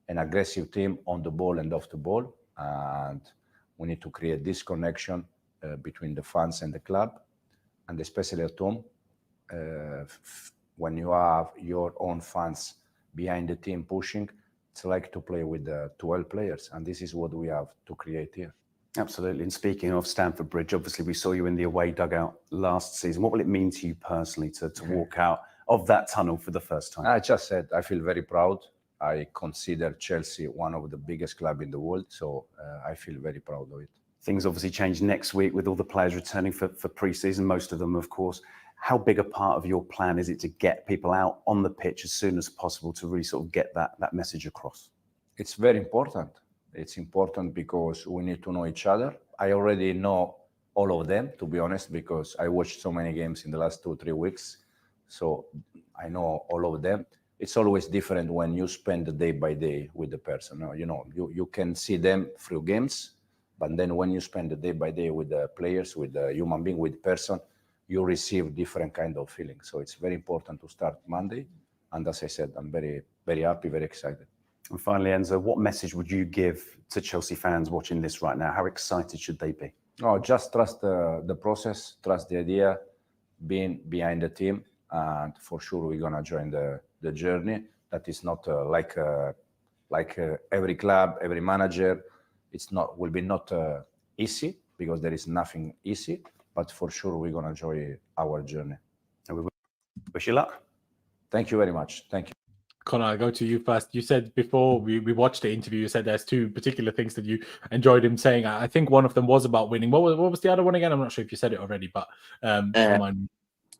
an aggressive team on the ball and off the ball. And we need to create this connection between the fans and the club, and especially at home. When you have your own fans behind the team pushing, it's like to play with 12 players. And this is what we have to create here. Absolutely. And speaking of Stamford Bridge, obviously we saw you in the away dugout last season. What will it mean to you personally to walk out of that tunnel for the first time? I just said I feel very proud. I consider Chelsea one of the biggest clubs in the world. So I feel very proud of it. Things obviously change next week with all the players returning for pre-season, most of them, of course. How big a part of your plan is it to get people out on the pitch as soon as possible to really sort of get that message across? It's very important. It's important because we need to know each other. I already know all of them, to be honest, because I watched so many games in the last 2-3 weeks. So I know all of them. It's always different when you spend the day by day with the person. You can see them through games, but then when you spend the day by day with the players, with the human being, with the person, you receive different kind of feelings. So it's very important to start Monday. And as I said, I'm very, very happy, very excited. And finally, Enzo, what message would you give to Chelsea fans watching this right now? How excited should they be? No, just trust the process, trust the idea, being behind the team, and for sure we're gonna join the journey. That is not like every club, every manager. Will be not easy because there is nothing easy, but for sure we're gonna enjoy our journey. And we wish you luck. Thank you very much. Thank you. Connor, I'll go to you first. You said before we watched the interview, you said there's two particular things that you enjoyed him saying. I think one of them was about winning. What was the other one again? I'm not sure if you said it already, but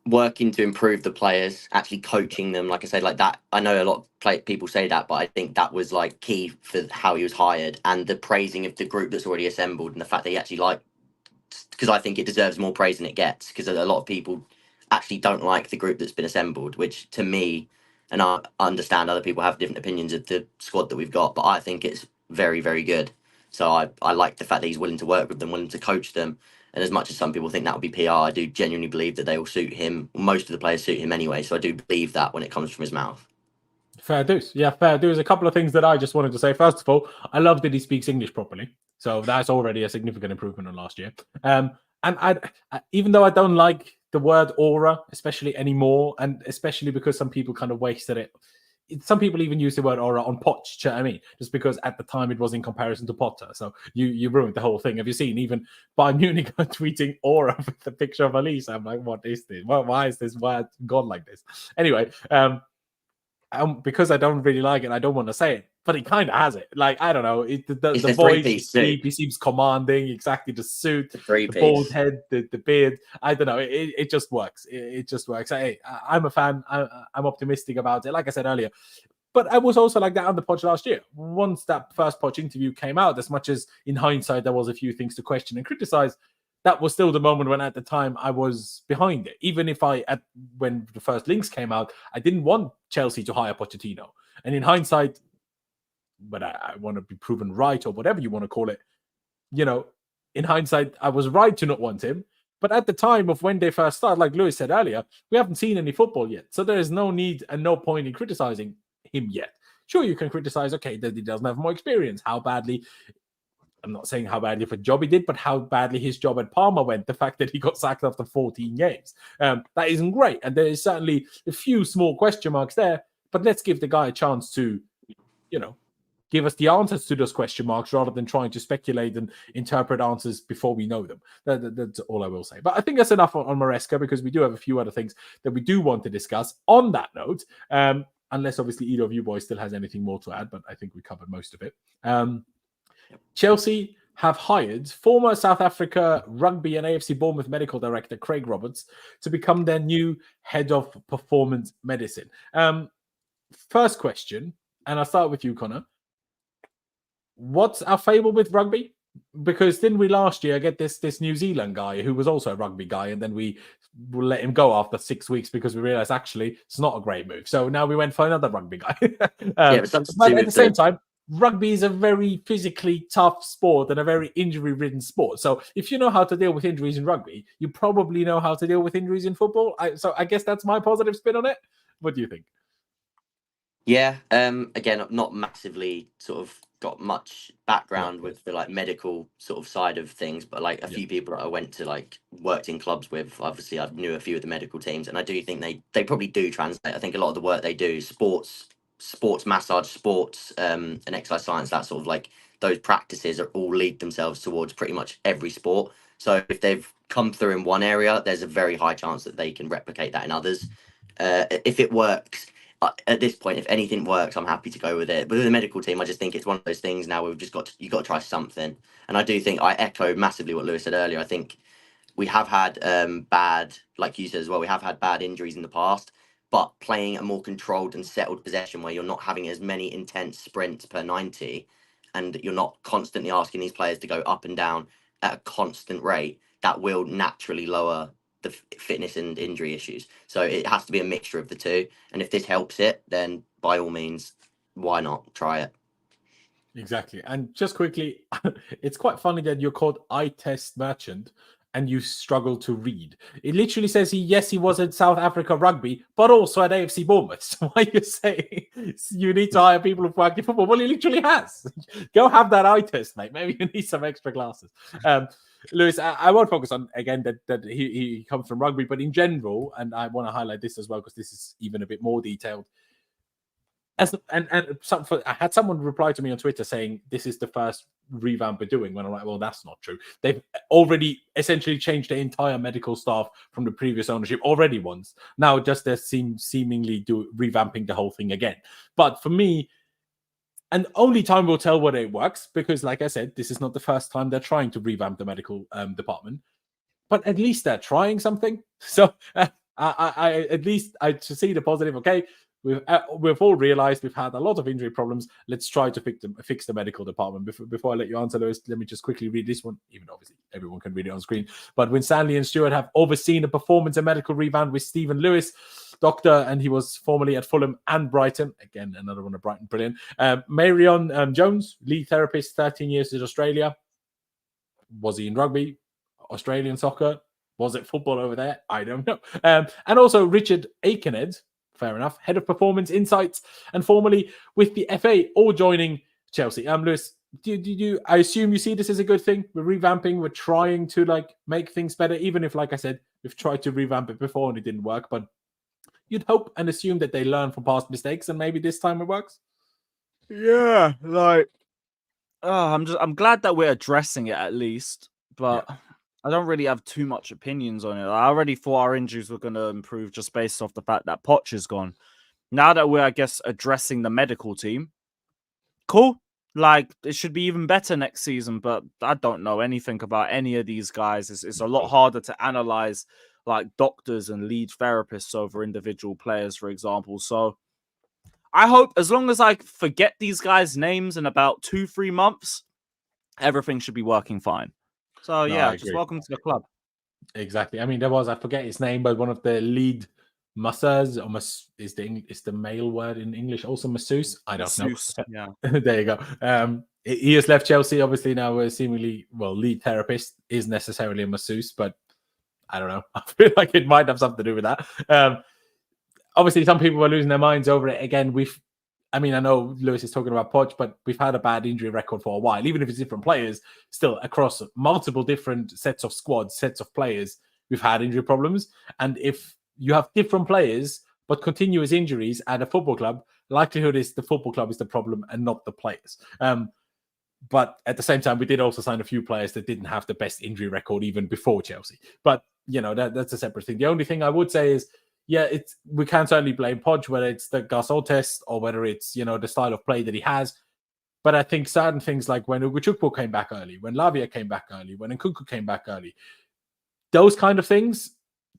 working to improve the players, actually coaching them, like I said, like that. I know a lot of people say that, but I think that was like key for how he was hired, and the praising of the group that's already assembled, and the fact that he actually because I think it deserves more praise than it gets, because a lot of people actually don't like the group that's been assembled, which to me, and I understand other people have different opinions of the squad that we've got, but I think it's very, very good. So I like the fact that he's willing to work with them, willing to coach them. And as much as some people think that would be PR, I do genuinely believe that they will suit him. Most of the players suit him anyway. So I do believe that when it comes from his mouth. Fair dues. Yeah, fair dues. A couple of things that I just wanted to say. First of all, I love that he speaks English properly. So that's already a significant improvement on last year. And even though I don't like the word aura, especially anymore, and especially because some people kind of wasted it. Some people even use the word aura on Poch, do you know what I mean? Just because at the time it was in comparison to Potter. So you ruined the whole thing. Have you seen even Bayern Munich tweeting aura with the picture of Elise? I'm like, what is this? Why is this word gone like this? Anyway, because I don't really like it, I don't want to say it, but he kind of has it. Like, I don't know, the voice, he seems commanding, exactly the suit, the bald head, the beard. I don't know, it just works. It just works. Hey, I'm a fan. I'm optimistic about it. Like I said earlier, but I was also like that on the Poch last year. Once that first Poch interview came out, as much as in hindsight there was a few things to question and criticize, that was still the moment when at the time I was behind it. Even if when the first links came out, I didn't want Chelsea to hire Pochettino. And in hindsight, but I want to be proven right or whatever you want to call it, in hindsight, I was right to not want him. But at the time of when they first started, like Lewis said earlier, we haven't seen any football yet. So there is no need and no point in criticizing him yet. Sure, you can criticize, okay, that he doesn't have more experience. How badly... I'm not saying how badly of a job he did, but how badly his job at Parma went. The fact that he got sacked after 14 games. That isn't great. And there is certainly a few small question marks there, but let's give the guy a chance to, give us the answers to those question marks rather than trying to speculate and interpret answers before we know them. That's all I will say. But I think that's enough on Maresca, because we do have a few other things that we do want to discuss on that note. Unless obviously either of you boys still has anything more to add, but I think we covered most of it. Chelsea have hired former South Africa rugby and AFC Bournemouth medical director Craig Roberts to become their new head of performance medicine. First question, and I'll start with you, Conor. What's our fable with rugby? Because didn't we last year get this New Zealand guy who was also a rugby guy, and then we let him go after 6 weeks because we realized actually it's not a great move. So now we went for another rugby guy. But at the same time, rugby is a very physically tough sport and a very injury-ridden sport. So if you know how to deal with injuries in rugby, you probably know how to deal with injuries in football. So I guess that's my positive spin on it. What do you think? Yeah, again, I've not massively sort of got much background with the medical sort of side of things, but a few people that I went to worked in clubs with, obviously I knew a few of the medical teams, and I do think they probably do translate. I think a lot of the work they do, sports massage, sports and exercise science, that sort of those practices are all lead themselves towards pretty much every sport. So if they've come through in one area, there's a very high chance that they can replicate that in others. If it works, at this point, if anything works, I'm happy to go with it. But with the medical team, I just think it's one of those things now where you've got to try something. And I do think I echo massively what Lewis said earlier. I think we have had bad, like you said as well, we have had bad injuries in the past. But playing a more controlled and settled possession where you're not having as many intense sprints per 90, and you're not constantly asking these players to go up and down at a constant rate, that will naturally lower the fitness and injury issues. So it has to be a mixture of the two. And if this helps it, then by all means, why not try it? Exactly. And just quickly, it's quite funny that you're called eye test merchant and you struggle to read. It literally says he was at South Africa rugby, but also at AFC Bournemouth. So why you say you need to hire people who've worked in football? Well, he literally has. Go have that eye test, mate. Maybe you need some extra glasses. Lewis, I won't focus on, again, that he comes from rugby, but in general, and I want to highlight this as well, because this is even a bit more detailed. I had someone reply to me on Twitter saying this is the first revamp we're doing, when I'm like, well, that's not true. They've already essentially changed the entire medical staff from the previous ownership already once. Now just they're seemingly revamping the whole thing again. But for me, and only time will tell whether it works, because like I said, this is not the first time they're trying to revamp the medical department, but at least they're trying something. So I at least I to see the positive. Okay, we've all realized we've had a lot of injury problems. Let's try to fix the medical department. Before I let you answer, Lewis, let me just quickly read this one, even obviously everyone can read it on screen. But when Stanley and Stewart have overseen a performance and medical revamp with Stephen Lewis, doctor, and he was formerly at Fulham and Brighton. Again, another one of Brighton, brilliant. Marion Jones, lead therapist, 13 years in Australia. Was he in rugby? Australian soccer? Was it football over there? I don't know. And also Richard Aikenhead, fair enough, head of performance insights, and formerly with the FA, all joining Chelsea. Lewis, I assume you see this as a good thing? We're revamping, we're trying to like make things better, even if, like I said, we've tried to revamp it before and it didn't work. But you'd hope and assume that they learn from past mistakes and maybe this time it works. Yeah, like I'm glad that we're addressing it at least, but I don't really have too much opinions on it. I already thought our injuries were going to improve just based off the fact that Poch is gone. Now that we're, I guess, addressing the medical team, cool. Like, it should be even better next season, but I don't know anything about any of these guys. It's a lot harder to analyze like doctors and lead therapists over individual players, for example. So I hope as long as I forget these guys' names in about 2-3 months, everything should be working fine. So No, yeah, I just agree. welcome to the club. Exactly. I mean, there was, I forget his name, but one of the lead masseurs, or is the male word in English also masseuse? I don't Masseuse, know. yeah. There you go. He has left Chelsea. Obviously now seemingly, lead therapist is necessarily a masseuse, but I don't know. I feel like it might have something to do with that. Obviously some people were losing their minds over it. Again, I know Lewis is talking about Poch, but we've had a bad injury record for a while. Even if it's different players, still across multiple different sets of squads, sets of players, we've had injury problems. And if you have different players but continuous injuries at a football club, likelihood is the football club is the problem and not the players. But at the same time, we did also sign a few players that didn't have the best injury record even before Chelsea. But that's a separate thing. The only thing I would say is, we can certainly blame Podge, whether it's the Gasol test or whether it's, the style of play that he has. But I think certain things like when Ugochukwu came back early, when Lavia came back early, when Nkunku came back early, those kind of things,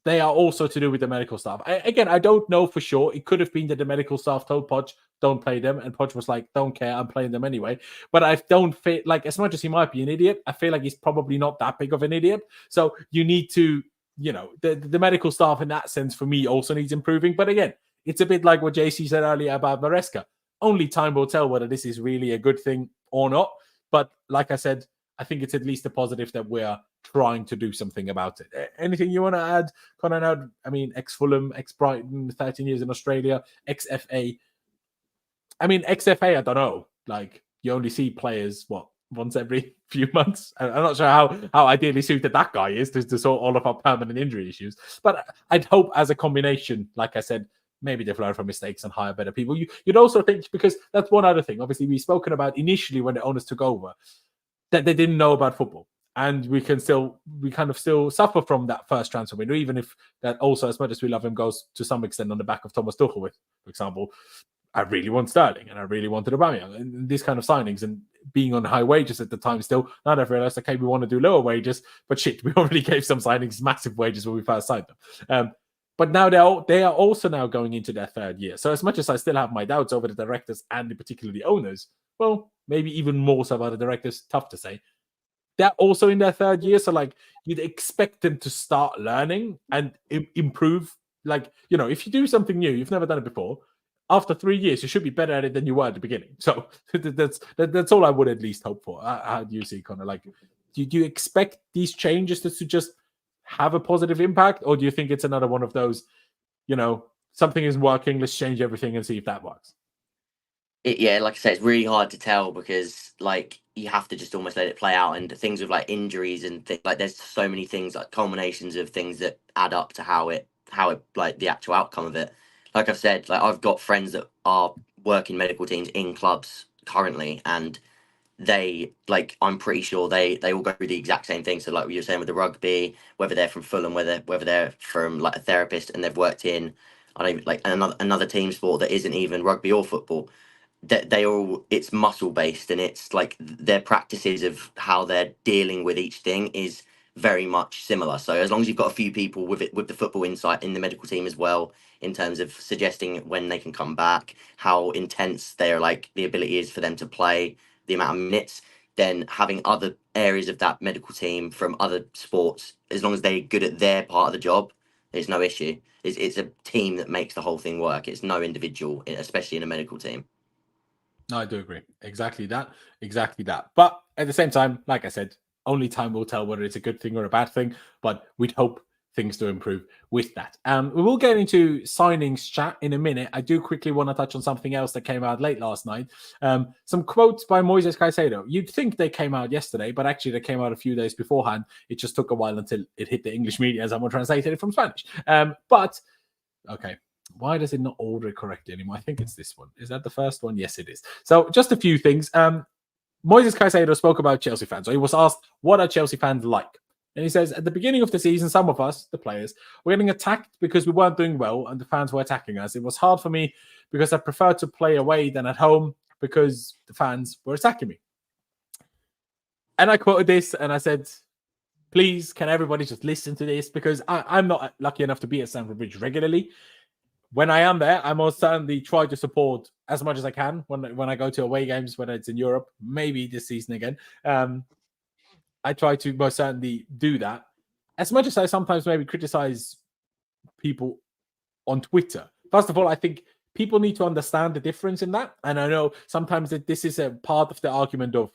they are also to do with the medical staff. I don't know for sure. It could have been that the medical staff told Podge, don't play them. And Podge was like, don't care, I'm playing them anyway. But I don't feel like, as much as he might be an idiot, I feel like he's probably not that big of an idiot. So you need to, the medical staff in that sense for me also needs improving. But again, it's a bit like what JC said earlier about Maresca. Only time will tell whether this is really a good thing or not. But like I said, I think it's at least a positive that we're trying to do something about it. Anything you want to add, Conor? I mean, ex-Fulham, ex-Brighton, 13 years in Australia, ex-FA. I mean, ex-FA, I don't know. Like, you only see players, once every few months? I'm not sure how ideally suited that guy is to sort all of our permanent injury issues. But I'd hope as a combination, like I said, maybe they've learned from mistakes and hire better people. You'd also think, because that's one other thing. Obviously, we've spoken about initially when the owners took over, that they didn't know about football. And we kind of still suffer from that first transfer window, even if that also, as much as we love him, goes to some extent on the back of Thomas Tuchel with, for example, I really want Sterling and I really wanted Aubameyang and these kind of signings, and being on high wages at the time still. Now they've realized, okay, we want to do lower wages, but shit, we already gave some signings massive wages when we first signed them. But now they are also now going into their third year. So as much as I still have my doubts over the directors and in particular the owners, well, maybe even more so about the directors, tough to say. They're also in their third year. So like you'd expect them to start learning and improve. Like, if you do something new, you've never done it before, after 3 years, you should be better at it than you were at the beginning. So that's all I would at least hope for. How do you see, Conor? Like, do you expect these changes to just have a positive impact? Or do you think it's another one of those, something isn't working, let's change everything and see if that works? Like I said, it's really hard to tell because like you have to just almost let it play out, and things with like injuries and like there's so many things, like culminations of things that add up to how it like the actual outcome of it. Like I've said, like I've got friends that are working medical teams in clubs currently, and they like I'm pretty sure they all go through the exact same thing. So like you were saying with the rugby, whether they're from Fulham, whether they're from like a therapist and they've worked in like another team sport that isn't even rugby or football, that they all, it's muscle based, and it's like their practices of how they're dealing with each thing is very much similar. So as long as you've got a few people with the football insight in the medical team as well, in terms of suggesting when they can come back, how intense their like the ability is for them to play, the amount of minutes, then having other areas of that medical team from other sports, as long as they're good at their part of the job, there's no issue. It's a team that makes the whole thing work. It's no individual, especially in a medical team. No, I do agree. Exactly that. But at the same time, like I said, only time will tell whether it's a good thing or a bad thing. But we'd hope things to improve with that. We will get into signings chat in a minute. I do quickly want to touch on something else that came out late last night. Some quotes by Moises Caicedo. You'd think they came out yesterday, but actually they came out a few days beforehand. It just took a while until it hit the English media and someone translated it from Spanish. But, okay. Why does it not order it correctly anymore? I think it's this one. Is that the first one? Yes, it is. So just a few things. Moises Caicedo spoke about Chelsea fans. So he was asked, what are Chelsea fans like? And he says, at the beginning of the season, some of us, the players, were getting attacked because we weren't doing well and the fans were attacking us. It was hard for me because I preferred to play away than at home because the fans were attacking me. And I quoted this and I said, please, can everybody just listen to this? Because I'm not lucky enough to be at Stamford Bridge regularly. When I am there, I most certainly try to support as much as I can when I go to away games, whether it's in Europe, maybe this season again. I try to most certainly do that. As much as I sometimes maybe criticize people on Twitter. First of all, I think people need to understand the difference in that. And I know sometimes that this is a part of the argument of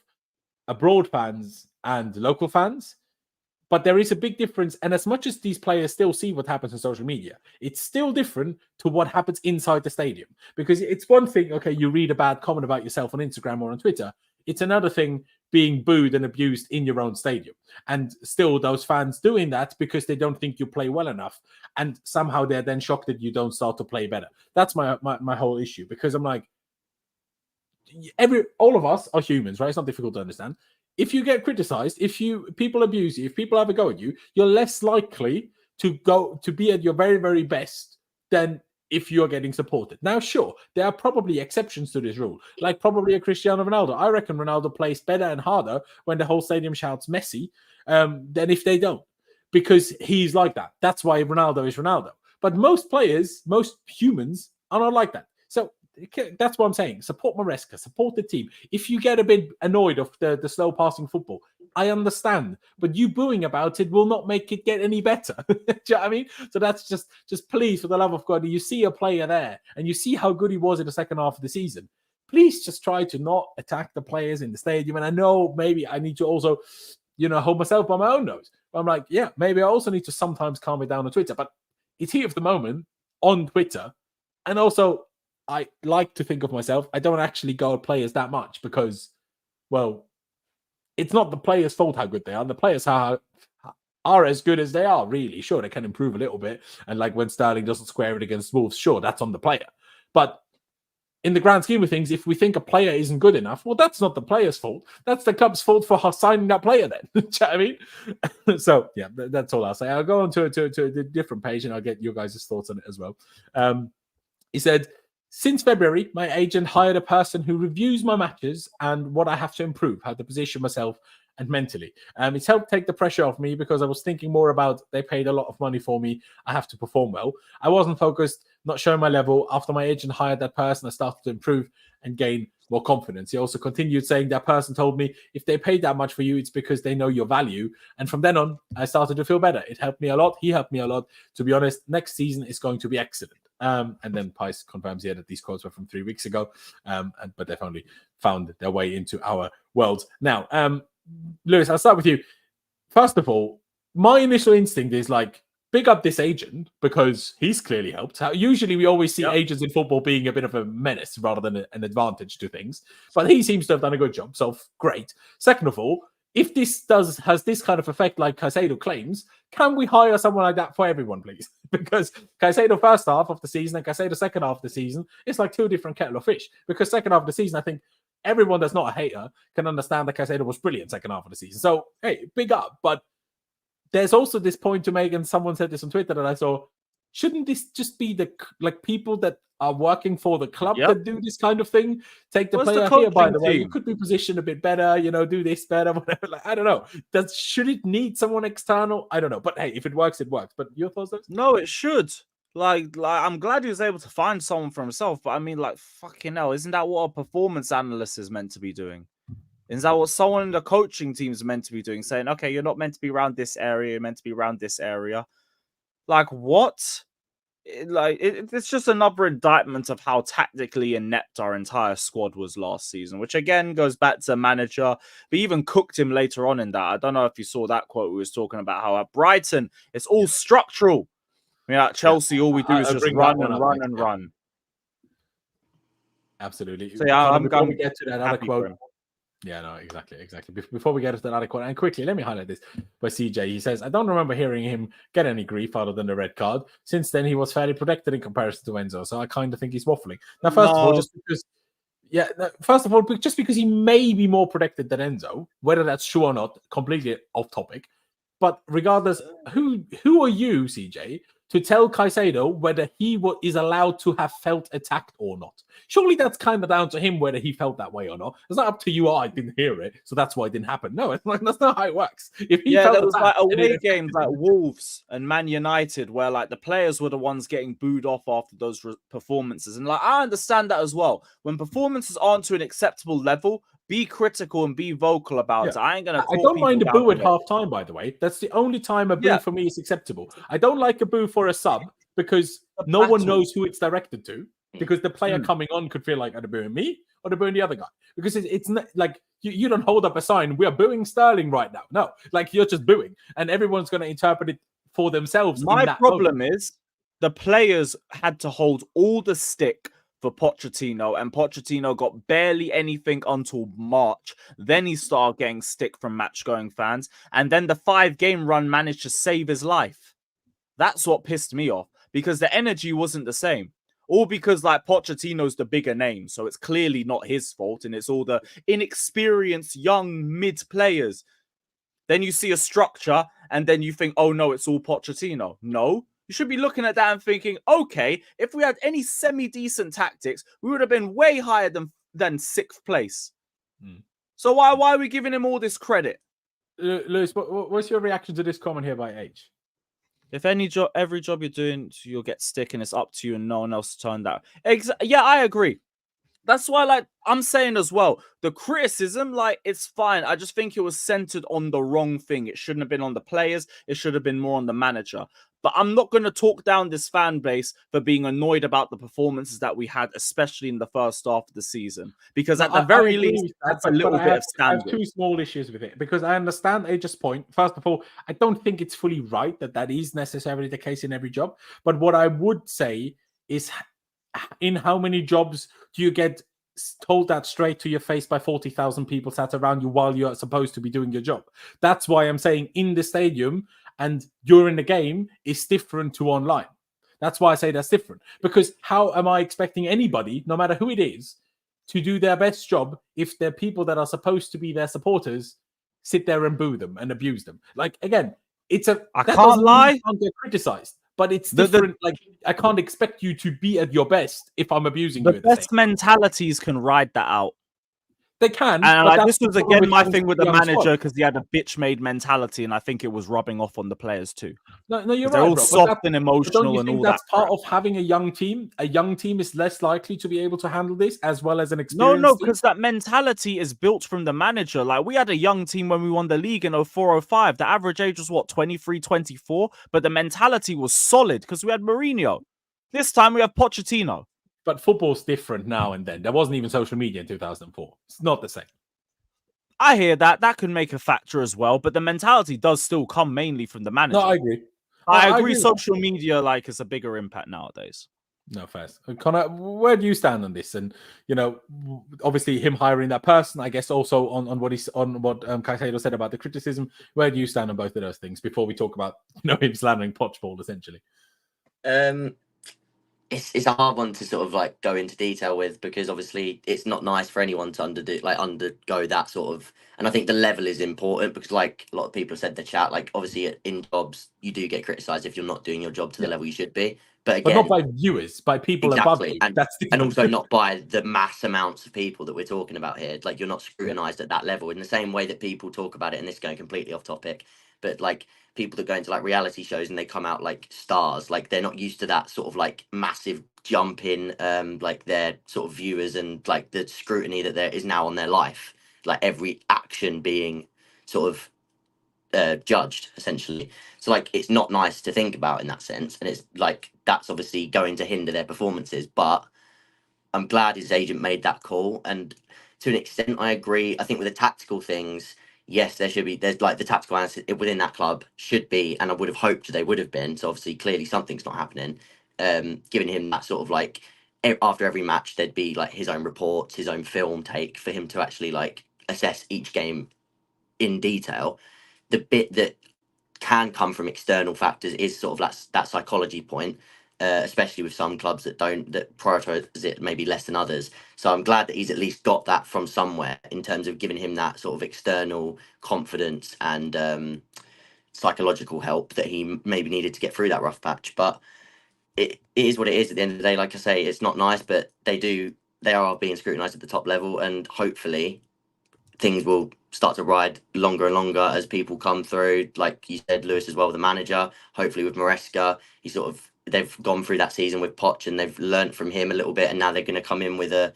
abroad fans and local fans. But there is a big difference. And as much as these players still see what happens on social media, it's still different to what happens inside the stadium. Because it's one thing, okay, you read a bad comment about yourself on Instagram or on Twitter. It's another thing being booed and abused in your own stadium. And still those fans doing that because they don't think you play well enough. And somehow they're then shocked that you don't start to play better. That's my whole issue. Because I'm like, all of us are humans, right? It's not difficult to understand. If you get criticized, if people abuse you, if people have a go at you, you're less likely to be at your very, very best than if you're getting supported. Now, sure, there are probably exceptions to this rule, like probably a Cristiano Ronaldo. I reckon Ronaldo plays better and harder when the whole stadium shouts Messi than if they don't, because he's like that. That's why Ronaldo is Ronaldo. But most players, most humans are not like that. So that's what I'm saying. Support Maresca, support the team. If you get a bit annoyed of the slow passing football, I understand, but you booing about it will not make it get any better. Do you know what I mean? So that's just please, for the love of God, you see a player there and you see how good he was in the second half of the season. Please just try to not attack the players in the stadium. And I know maybe I need to also, hold myself by my own nose. I'm like, yeah, maybe I also need to sometimes calm it down on Twitter, but it's heat of the moment on Twitter. And also, I like to think of myself, I don't actually go at players that much because, well, it's not the players' fault how good they are. The players are as good as they are, really. Sure, they can improve a little bit. And like when Sterling doesn't square it against Wolves, sure, that's on the player. But in the grand scheme of things, if we think a player isn't good enough, well, that's not the player's fault. That's the club's fault for signing that player then. Do you know what I mean? So, yeah, that's all I'll say. I'll go on to a different page and I'll get your guys' thoughts on it as well. He said, since February, my agent hired a person who reviews my matches and what I have to improve, how to position myself and mentally. It's helped take the pressure off me because I was thinking more about they paid a lot of money for me. I have to perform well. I wasn't focused, not showing my level. After my agent hired that person, I started to improve and gain more confidence. He also continued saying that person told me if they paid that much for you, it's because they know your value. And from then on, I started to feel better. It helped me a lot. He helped me a lot. To be honest, next season is going to be excellent. And then Pice confirms here that these quotes were from 3 weeks ago, but they've only found their way into our world. Now, Lewis, I'll start with you. First of all, my initial instinct is like, big up this agent because he's clearly helped. Usually we always see agents in football being a bit of a menace rather than an advantage to things, but he seems to have done a good job. So great. Second of all, if this has this kind of effect like Caicedo claims, can we hire someone like that for everyone, please? Because Caicedo first half of the season and Caicedo second half of the season, it's like two different kettle of fish. Because second half of the season, I think everyone that's not a hater can understand that Caicedo was brilliant second half of the season. So, hey, big up. But there's also this point to make, and someone said this on Twitter that I saw, shouldn't this just be the people that are working for the club that do this kind of thing? Take the player here, by the way. You could be positioned a bit better, do this better, whatever. Like, I don't know. Should it need someone external? I don't know. But hey, if it works, it works. But your thoughts? No, it should. Like I'm glad he was able to find someone for himself. But I mean, like, fucking hell, isn't that what a performance analyst is meant to be doing? Is that what someone in the coaching team is meant to be doing? Saying, okay, you're not meant to be around this area, you're meant to be around this area. Like, what? it's just another indictment of how tactically inept our entire squad was last season, which again goes back to manager. We even cooked him later on in that. I don't know if you saw that quote we was talking about how at Brighton it's all structural. I mean, at Chelsea, all we do is just run and run and run. Absolutely. So yeah, before we get to that other happy for quote. him. Yeah, no, exactly. Before we get to that other quote, and quickly, let me highlight this by CJ. He says, I don't remember hearing him get any grief other than the red card. Since then, he was fairly protected in comparison to Enzo. So I kind of think he's waffling. Now, first of all, just because he may be more protected than Enzo, whether that's true or not, completely off topic. But regardless, who are you, CJ, to tell Caicedo whether he is allowed to have felt attacked or not? Surely that's kind of down to him whether he felt that way or not. It's not up to you. Oh, I didn't hear it, so that's why it didn't happen. No, it's like that's not how it works. If he felt there was like attacked, away games like Wolves and Man United where like the players were the ones getting booed off after those performances, and like I understand that as well. When performances aren't to an acceptable level, be critical and be vocal about it. I don't mind a boo at half time, by the way. That's the only time a boo for me is acceptable. I don't like a boo for a sub because no one knows who it's directed to. Because the player coming on could feel like, are they booing me or they're booing the other guy? Because it's not like you don't hold up a sign, we are booing Sterling right now. No, like you're just booing and everyone's going to interpret it for themselves. My problem is the players had to hold all the stick for Pochettino, and Pochettino got barely anything until March. Then he started getting stick from match-going fans, and then the 5-game run managed to save his life. That's what pissed me off, because the energy wasn't the same. All because like Pochettino's the bigger name, so it's clearly not his fault, and it's all the inexperienced young mid players. Then you see a structure, and then you think, oh no, it's all Pochettino. No. You should be looking at that and thinking, okay, if we had any semi-decent tactics, we would have been way higher than 6th place. So why are we giving him all this credit? Lewis, what's your reaction to this comment here by H? If every job you're doing, you'll get stick, and it's up to you and no one else to turn that. Yeah, I agree. That's why, like, I'm saying as well, the criticism, like, it's fine. I just think it was centered on the wrong thing. It shouldn't have been on the players. It should have been more on the manager. But I'm not going to talk down this fan base for being annoyed about the performances that we had, especially in the first half of the season. Because at the very least, that's a little bit of standard. I have two small issues with it. Because I understand Age's point. First of all, I don't think it's fully right that is necessarily the case in every job. But what I would say is, in how many jobs do you get told that straight to your face by 40,000 people sat around you while you're supposed to be doing your job? That's why I'm saying in the stadium and during the game is different to online. That's why I say that's different. Because how am I expecting anybody, no matter who it is, to do their best job if they're people that are supposed to be their supporters sit there and boo them and abuse them? Like, again, I can't lie. You can't get criticized. But it's different. Like, I can't expect you to be at your best if I'm abusing you. The best mentalities can ride that out. They can. And like, this was again my thing with the manager because he had a bitch-made mentality, and I think it was rubbing off on the players too. No, you're right. They're all soft and emotional and all that. That's part of having a young team. A young team is less likely to be able to handle this as well as an experienced No, because that mentality is built from the manager. Like, we had a young team when we won the league in 04-05. The average age was 23, 24, but the mentality was solid because we had Mourinho. This time we have Pochettino. But football's different now and then. There wasn't even social media in 2004. It's not the same. I hear that. That could make a factor as well. But the mentality does still come mainly from the manager. No, I agree. I agree social media like is a bigger impact nowadays. No, first. Conor, where do you stand on this? And, you know, obviously him hiring that person, I guess also on what Caicedo said about the criticism. Where do you stand on both of those things before we talk about, him slandering Pochball, essentially? It's a hard one to sort of like go into detail with because obviously it's not nice for anyone to undergo that sort of, and I think the level is important because like a lot of people have said in the chat, like obviously in jobs you do get criticised if you're not doing your job to the level you should be, but again, not by viewers, by people above you. And also not by the mass amounts of people that we're talking about here. Like you're not scrutinised at that level in the same way that people talk about it, and this is going completely off topic, but like people that go into like reality shows and they come out like stars, like they're not used to that sort of like massive jump in like their sort of viewers and like the scrutiny that there is now on their life, like every action being sort of judged essentially. So like it's not nice to think about in that sense, and it's like that's obviously going to hinder their performances. But I'm glad his agent made that call, and to an extent, I agree. I think with the tactical things, yes, there's like the tactical analysis within that club should be, and I would have hoped they would have been. So obviously, clearly something's not happening. Giving him that sort of like after every match, there'd be like his own reports, his own film take for him to actually like assess each game in detail. The bit that can come from external factors is sort of that psychology point, especially with some clubs that prioritize it maybe less than others. So I'm glad that he's at least got that from somewhere in terms of giving him that sort of external confidence and psychological help that he maybe needed to get through that rough patch. But it is what it is at the end of the day. Like I say, it's not nice, but they are being scrutinised at the top level, and hopefully things will start to ride longer and longer as people come through. Like you said, Lewis as well, the manager. Hopefully with Maresca, they've gone through that season with Poch and they've learnt from him a little bit, and now they're going to come in with a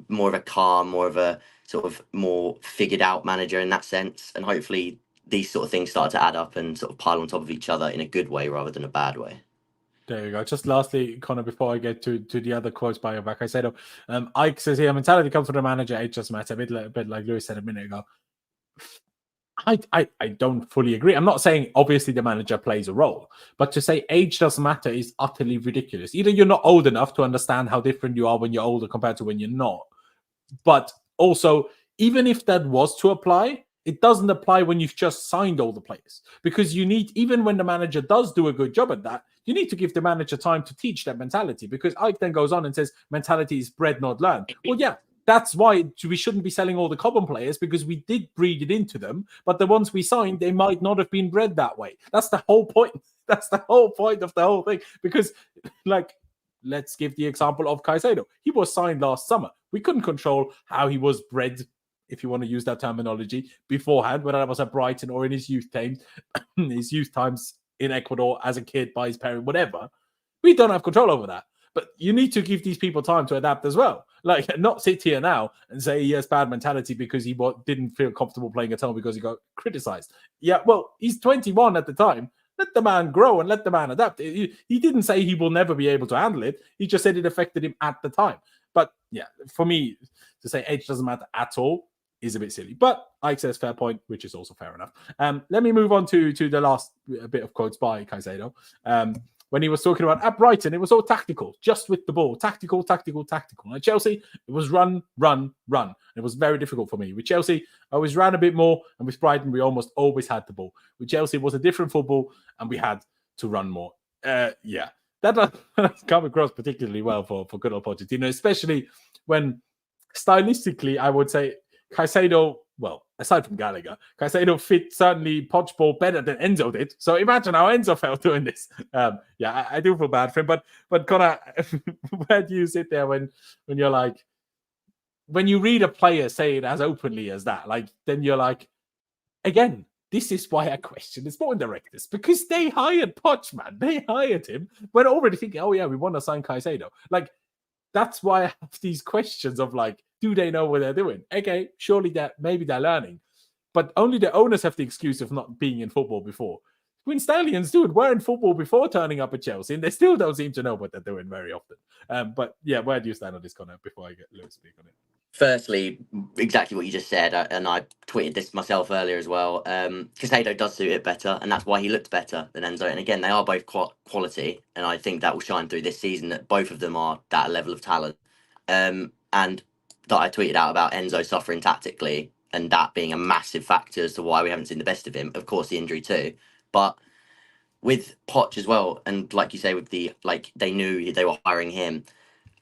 more of a calm, more of a sort of more figured out manager in that sense. And hopefully these sort of things start to add up and sort of pile on top of each other in a good way rather than a bad way. There you go. Just lastly, Conor, before I get to the other quotes by your back, I said, Ike says here, mentality comes from the manager. It just matters. A bit like Lewis said a minute ago. I don't fully agree. I'm not saying obviously the manager plays a role, but to say age doesn't matter is utterly ridiculous. Either you're not old enough to understand how different you are when you're older compared to when you're not. But also, even if that was to apply, it doesn't apply when you've just signed all the players, because you need, even when the manager does do a good job at that, you need to give the manager time to teach that mentality, because Ike then goes on and says mentality is bred, not learned. Well, yeah, that's why we shouldn't be selling all the Cobham players, because we did breed it into them, but the ones we signed, they might not have been bred that way. That's the whole point. That's the whole point of the whole thing, because like, let's give the example of Caicedo. He was signed last summer. We couldn't control how he was bred, if you want to use that terminology, beforehand, whether that was at Brighton or in his youth times in Ecuador as a kid by his parent, whatever. We don't have control over that. But you need to give these people time to adapt as well. Like, not sit here now and say he has bad mentality because he didn't feel comfortable playing at home because he got criticized. Yeah, well, he's 21 at the time. Let the man grow and let the man adapt. He didn't say he will never be able to handle it. He just said it affected him at the time. But yeah, for me, to say age doesn't matter at all is a bit silly. But Ike says fair point, which is also fair enough. Let me move on to the last bit of quotes by Caicedo. When he was talking about at Brighton, it was all tactical, just with the ball. Tactical. At Chelsea, it was run. It was very difficult for me. With Chelsea, I always ran a bit more. And with Brighton, we almost always had the ball. With Chelsea, it was a different football, and we had to run more. Yeah, that doesn't come across particularly well for good old Pochettino, especially when stylistically, I would say Caicedo, well, aside from Gallagher, Caicedo fit certainly Poch ball better than Enzo did. So imagine how Enzo felt doing this. Yeah, I do feel bad for him. But Conor, where do you sit there when you're like, when you read a player say it as openly as that, like, then you're like, again, this is why I question the sporting directors, because they hired Poch, man. They hired him when already thinking, oh yeah, we want to sign Caicedo. Like, that's why I have these questions of like, do they know what they're doing? Okay, surely maybe they're learning, but only the owners have the excuse of not being in football before. When Stallions, dude, were in football before turning up at Chelsea, and they still don't seem to know what they're doing very often. But yeah, where do you stand on this, Conor, before I get Lewis to speak on it? Firstly, exactly what you just said, and I tweeted this myself earlier as well. Caicedo does suit it better, and that's why he looked better than Enzo. And again, they are both quality, and I think that will shine through this season, that both of them are that level of talent. And that I tweeted out about Enzo suffering tactically, and that being a massive factor as to why we haven't seen the best of him. Of course, the injury too, but with Poch as well, and like you say, with the they knew they were hiring him.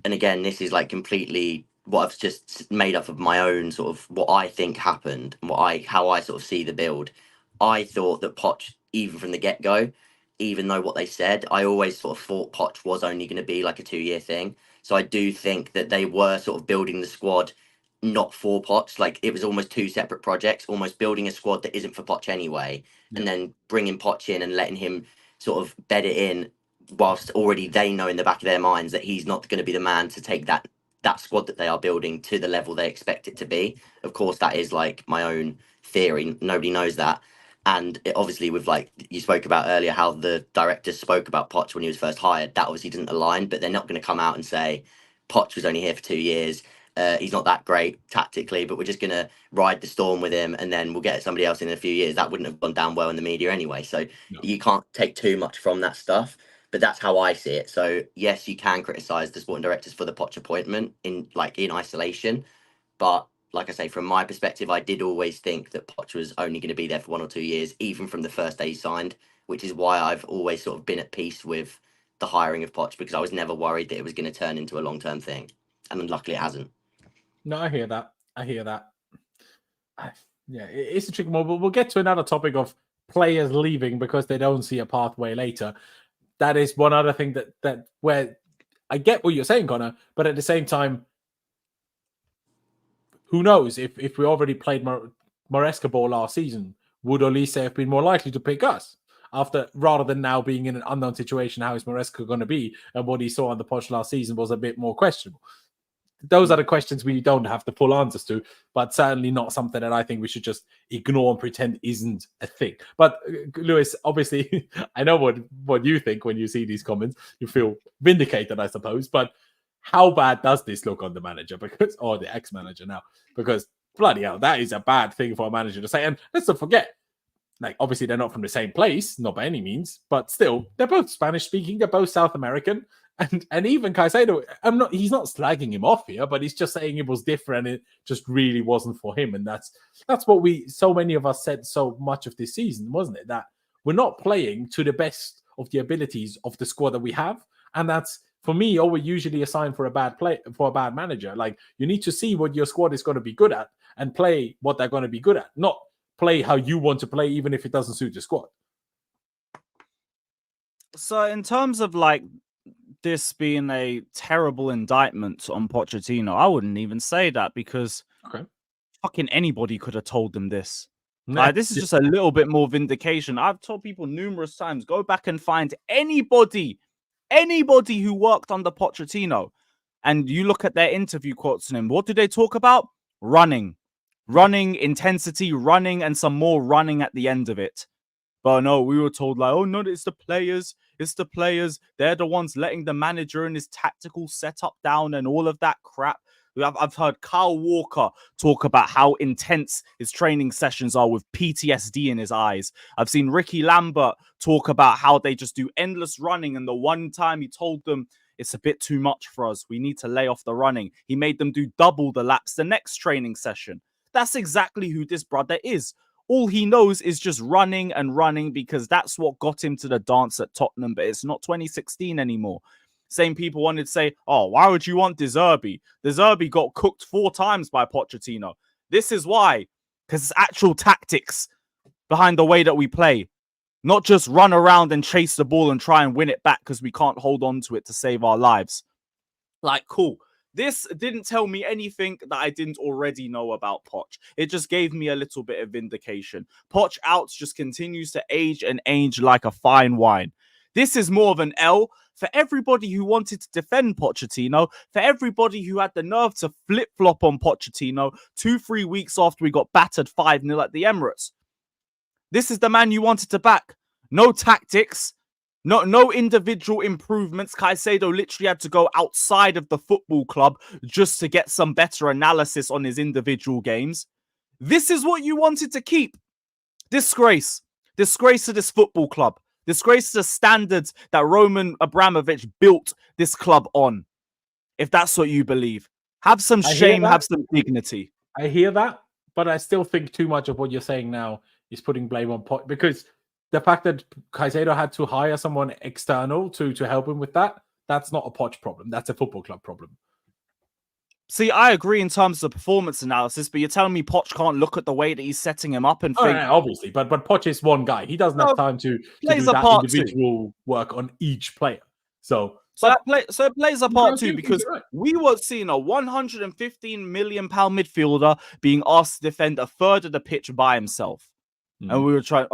And again, this is like completely what I've just made up of my own sort of what I think happened and how I sort of see the build. I thought that Poch, even from the get-go, even though what they said, I always sort of thought Poch was only going to be like a 2-year thing. So I do think that they were sort of building the squad not for Poch. Like, it was almost two separate projects, almost building a squad that isn't for Poch anyway, and then bringing Poch in and letting him sort of bed it in, whilst already they know in the back of their minds that he's not going to be the man to take that squad that they are building to the level they expect it to be. Of course, that is like my own theory. Nobody knows that. And obviously, with like you spoke about earlier, how the directors spoke about Poch when he was first hired, that obviously didn't align. But they're not going to come out and say Poch was only here for 2 years. He's not that great tactically, but we're just going to ride the storm with him, and then we'll get somebody else in a few years. That wouldn't have gone down well in the media anyway. So you can't take too much from that stuff. But that's how I see it. So yes, you can criticize the sporting directors for the Poch appointment in isolation, but like I say, from my perspective, I did always think that Poch was only going to be there for 1 or 2 years, even from the first day he signed, which is why I've always sort of been at peace with the hiring of Poch, because I was never worried that it was going to turn into a long-term thing. And luckily it hasn't. No, I hear that. Yeah, it's a tricky one, but we'll get to another topic of players leaving because they don't see a pathway later. That is one other thing that where I get what you're saying, Connor, but at the same time, who knows if we already played Maresca ball last season, would Olise have been more likely to pick us rather than now being in an unknown situation? How is Maresca going to be? And what he saw on the Poch last season was a bit more questionable. Those are the questions we don't have the full answers to, but certainly not something that I think we should just ignore and pretend isn't a thing. But Lewis, obviously, I know what you think when you see these comments. You feel vindicated, I suppose. But how bad does this look on the manager, or the ex-manager now? Because bloody hell, that is a bad thing for a manager to say. And let's not forget, like, obviously they're not from the same place, not by any means, but still, they're both Spanish-speaking, they're both South American. And even Caicedo, he's not slagging him off here, but he's just saying it was different. It just really wasn't for him. And that's what so many of us said so much of this season, wasn't it? That we're not playing to the best of the abilities of the squad that we have. And that's, for me, always usually a sign for a bad manager. Like, you need to see what your squad is going to be good at and play what they're going to be good at, not play how you want to play, even if it doesn't suit your squad. So in terms of like this being a terrible indictment on Pochettino, I wouldn't even say that, because fucking anybody could have told them this. Like, this is just a little bit more vindication. I've told people numerous times, go back and find anybody who worked under Pochettino, and you look at their interview quotes on him. What do they talk about? Running, intensity, running, and some more running at the end of it. But no, we were told like, oh no, it's the players. They're the ones letting the manager and his tactical setup down and all of that crap. I've heard Kyle Walker talk about how intense his training sessions are with PTSD in his eyes. I've seen Ricky Lambert talk about how they just do endless running, and the one time he told them it's a bit too much for us, we need to lay off the running, he made them do double the laps the next training session. That's exactly who this brother is. All he knows is just running and running, because that's what got him to the dance at Tottenham, but it's not 2016 anymore. Same people wanted to say, oh, why would you want De Zerbi? De Zerbi got cooked 4 times by Pochettino. This is why, because it's actual tactics behind the way that we play. Not just run around and chase the ball and try and win it back because we can't hold on to it to save our lives. Like, cool. This didn't tell me anything that I didn't already know about Poch. It just gave me a little bit of vindication. Poch outs just continues to age and age like a fine wine. This is more of an L for everybody who wanted to defend Pochettino, for everybody who had the nerve to flip-flop on Pochettino 2-3 weeks after we got battered 5-0 at the Emirates. This is the man you wanted to back. No tactics. No individual improvements. Caicedo literally had to go outside of the football club just to get some better analysis on his individual games. This is what you wanted to keep. Disgrace. Disgrace to this football club. Disgrace to the standards that Roman Abramovich built this club on. If that's what you believe. Have some shame, have some dignity. I hear that, but I still think too much of what you're saying now is putting blame on Poch, because the fact that Caicedo had to hire someone external to help him with that, that's not a Poch problem. That's a football club problem. See, I agree in terms of performance analysis, but you're telling me Poch can't look at the way that he's setting him up and think... yeah, obviously, but Poch is one guy. He doesn't have time to do that individual work on each player. So it plays a part too, because we were seeing a £115 million midfielder being asked to defend a third of the pitch by himself. And we were trying,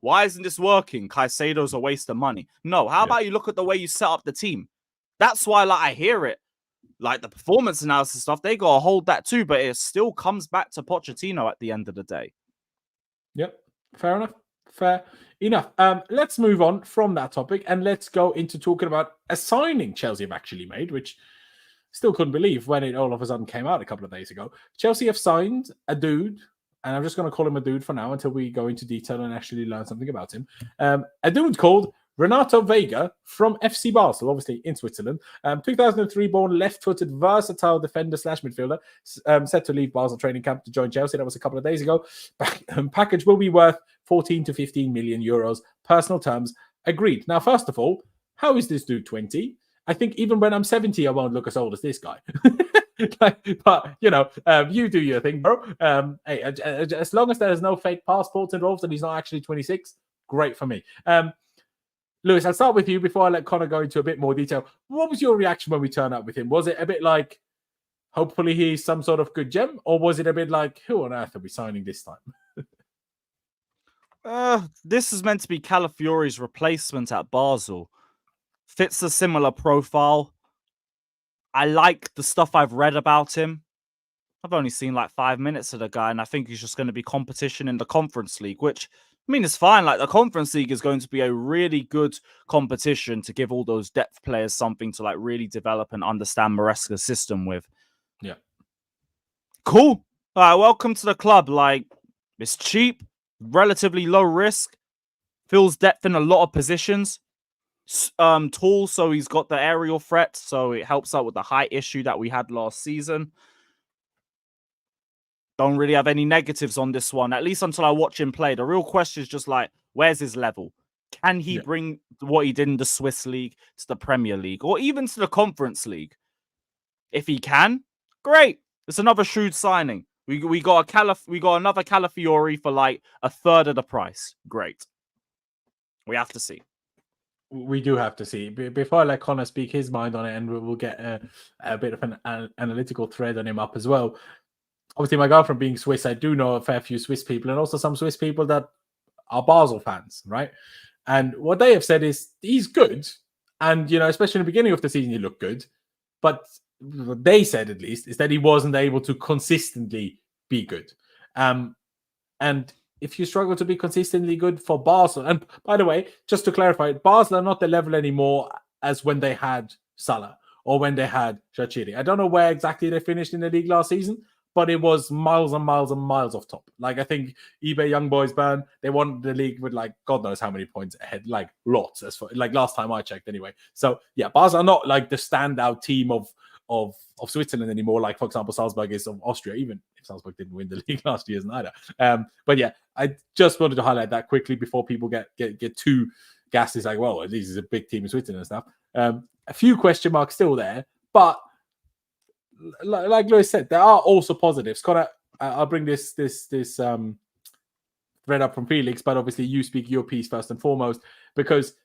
why isn't this working? Caicedo's a waste of money. No, how about you look at the way you set up the team? That's why, like, I hear it. Like, the performance analysis stuff, they got to hold that too, but it still comes back to Pochettino at the end of the day. Yep, fair enough. Fair enough. Let's move on from that topic and let's go into talking about a signing Chelsea have actually made, which still couldn't believe when it all of a sudden came out a couple of days ago. Chelsea have signed a dude, and I'm just going to call him a dude for now until we go into detail and actually learn something about him. A dude called Renato Vega from FC Basel, obviously in Switzerland. 2003 born, left-footed, versatile defender / midfielder, set to leave Basel training camp to join Chelsea. That was a couple of days ago. Package will be worth 14 to 15 million euros. Personal terms agreed. Now, first of all, how is this dude 20? I think even when I'm 70, I won't look as old as this guy. But, you know, you do your thing, bro. Hey, as long as there's no fake passports involved and he's not actually 26, great for me. Lewis, I'll start with you before I let Conor go into a bit more detail. What was your reaction when we turned up with him? Was it a bit like, hopefully he's some sort of good gem? Or was it a bit like, who on earth are we signing this time? This is meant to be Calafiori's replacement at Basel. Fits a similar profile. I like the stuff I've read about him. I've only seen like 5 minutes of the guy, and I think he's just going to be competition in the Conference League, which, I mean, it's fine. Like, the Conference League is going to be a really good competition to give all those depth players something to, like, really develop and understand Maresca'S system with. Yeah. Cool. All right, welcome to the club. Like, it's cheap, relatively low risk, fills depth in a lot of positions. Tall, so he's got the aerial threat, so it helps out with the height issue that we had last season. Don't really have any negatives on this one, at least until I watch him play. The real question is just like, where's his level? Can he bring what he did in the Swiss League to the Premier League or even to the Conference League? If he can, great. It's another shrewd signing. We got another Calafiori for like a third of the price. Great. We have to see. We do have to see. Before I let Conor speak his mind on it, and we'll get a bit of an analytical thread on him up as well. Obviously, my girlfriend being Swiss, I do know a fair few Swiss people and also some Swiss people that are Basel fans, right? And what they have said is he's good. And, you know, especially in the beginning of the season, he looked good. But what they said, at least, is that he wasn't able to consistently be good. And if you struggle to be consistently good for Basel, and by the way, just to clarify, Basel are not the level anymore as when they had Salah or when they had Shaqiri. I don't know where exactly they finished in the league last season, but it was miles and miles and miles off top. Like, I think eBay Young Boys Burn, they won the league with like God knows how many points ahead, like lots, as far, like last time I checked anyway. So yeah, Basel are not like the standout team of Switzerland anymore, like for example Salzburg is of Austria, even if Salzburg didn't win the league last year either. But yeah, I just wanted to highlight that quickly before people get too gassed. It's like, well, this is a big team in Switzerland and stuff. A few question marks still there, but like Lewis said, there are also positives. Conor, I'll bring this thread up from Felix, but obviously you speak your piece first and foremost, because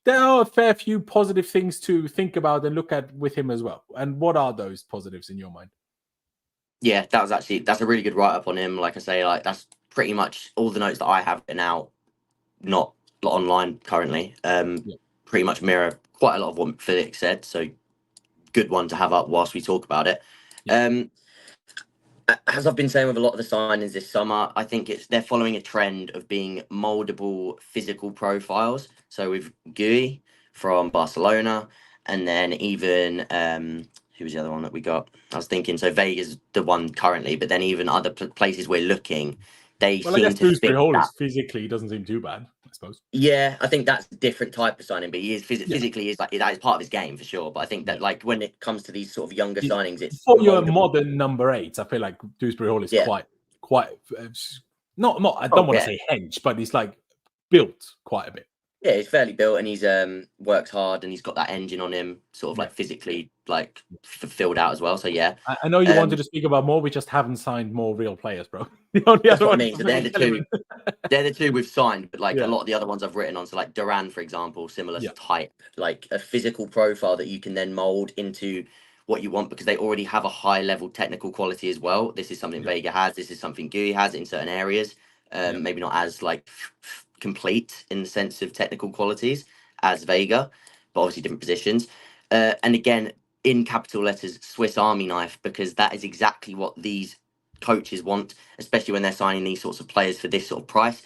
there are a fair few positive things to think about and look at with him as well. And what are those positives in your mind? Yeah, that's a really good write-up on him. Like I say, like that's pretty much all the notes that I have written out, not online currently. Pretty much mirror quite a lot of what Felix said. So good one to have up whilst we talk about it. As I've been saying with a lot of the signings this summer, I think they're following a trend of being moldable physical profiles. So with Gui from Barcelona, and then even who was the other one that we got? I was thinking, so Vega's the one currently, but then even other places we're looking, they seem to fit dewsbury-hall that. Physically doesn't seem too bad, I suppose. Yeah, I think that's a different type of signing, but he is physically is like that is part of his game for sure. But I think that like when it comes to these sort of younger signings, it's for your modern number 8. I feel like Dewsbury-Hall is quite not. I don't want to say hench, but he's like built quite a bit. Yeah, he's fairly built, and he's works hard, and he's got that engine on him, sort of like physically like filled out as well. So yeah, I know you wanted to speak about more. We just haven't signed more real players, bro. That's what I mean. So they're the two. They're the two we've signed, but like a lot of the other ones I've written on. So like Duran, for example, similar type, like a physical profile that you can then mold into what you want because they already have a high level technical quality as well. This is something Vega has. This is something Gui has in certain areas. Maybe not as like complete in the sense of technical qualities as Vega, but obviously different positions. And again, in capital letters, Swiss Army knife, because that is exactly what these coaches want, especially when they're signing these sorts of players for this sort of price.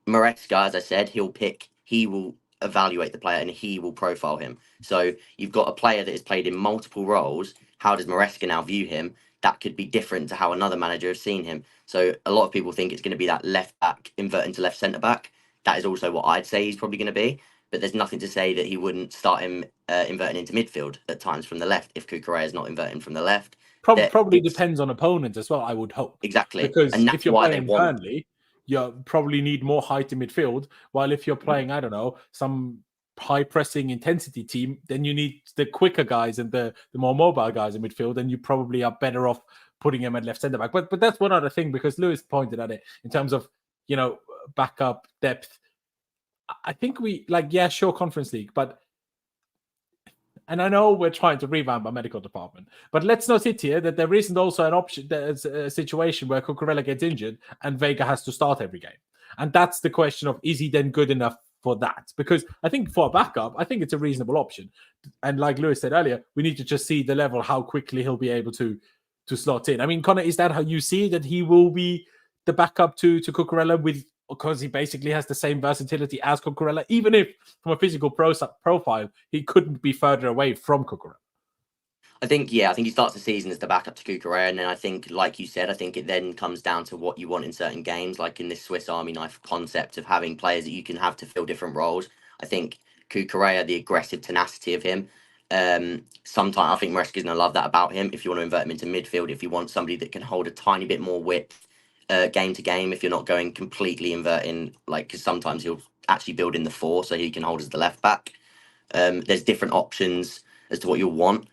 Maresca, as I said, he will evaluate the player and he will profile him. So you've got a player that has played in multiple roles. How does Maresca now view him? That could be different to how another manager has seen him. So a lot of people think it's going to be that left back inverting to left centre back. That is also what I'd say he's probably going to be. But there's nothing to say that he wouldn't start him inverting into midfield at times from the left if Cucurella is not inverting from the left. Probably depends on opponents as well, I would hope. Exactly. Because and that's if you're why playing Burnley, you probably need more height in midfield. While if you're playing, I don't know, some high pressing intensity team, then you need the quicker guys and the more mobile guys in midfield, and you probably are better off putting him at left centre back. But that's one other thing, because Lewis pointed at it in terms of, you know, backup depth. I think sure, Conference League, and I know we're trying to revamp our medical department, but let's not sit here that there isn't also an option. There's a situation where Cucurella gets injured and Vega has to start every game. And that's the question of, is he then good enough for that? Because I think for a backup, I think it's a reasonable option. And like Lewis said earlier, we need to just see the level, how quickly he'll be able to slot in. I mean, Connor, is that how you see that he will be the backup to Cucurella because he basically has the same versatility as Cucurella, even if from a physical profile, he couldn't be further away from Cucurella? I think he starts the season as the backup to Cucurella, and then I think, like you said, I think it then comes down to what you want in certain games, like in this Swiss Army knife concept of having players that you can have to fill different roles. I think Cucurella, the aggressive tenacity of him, sometimes I think Maresca's going to love that about him. If you want to invert him into midfield, if you want somebody that can hold a tiny bit more width game to game, if you're not going completely inverting, because sometimes he'll actually build in the 4 so he can hold as the left back. There's different options as to what you'll want.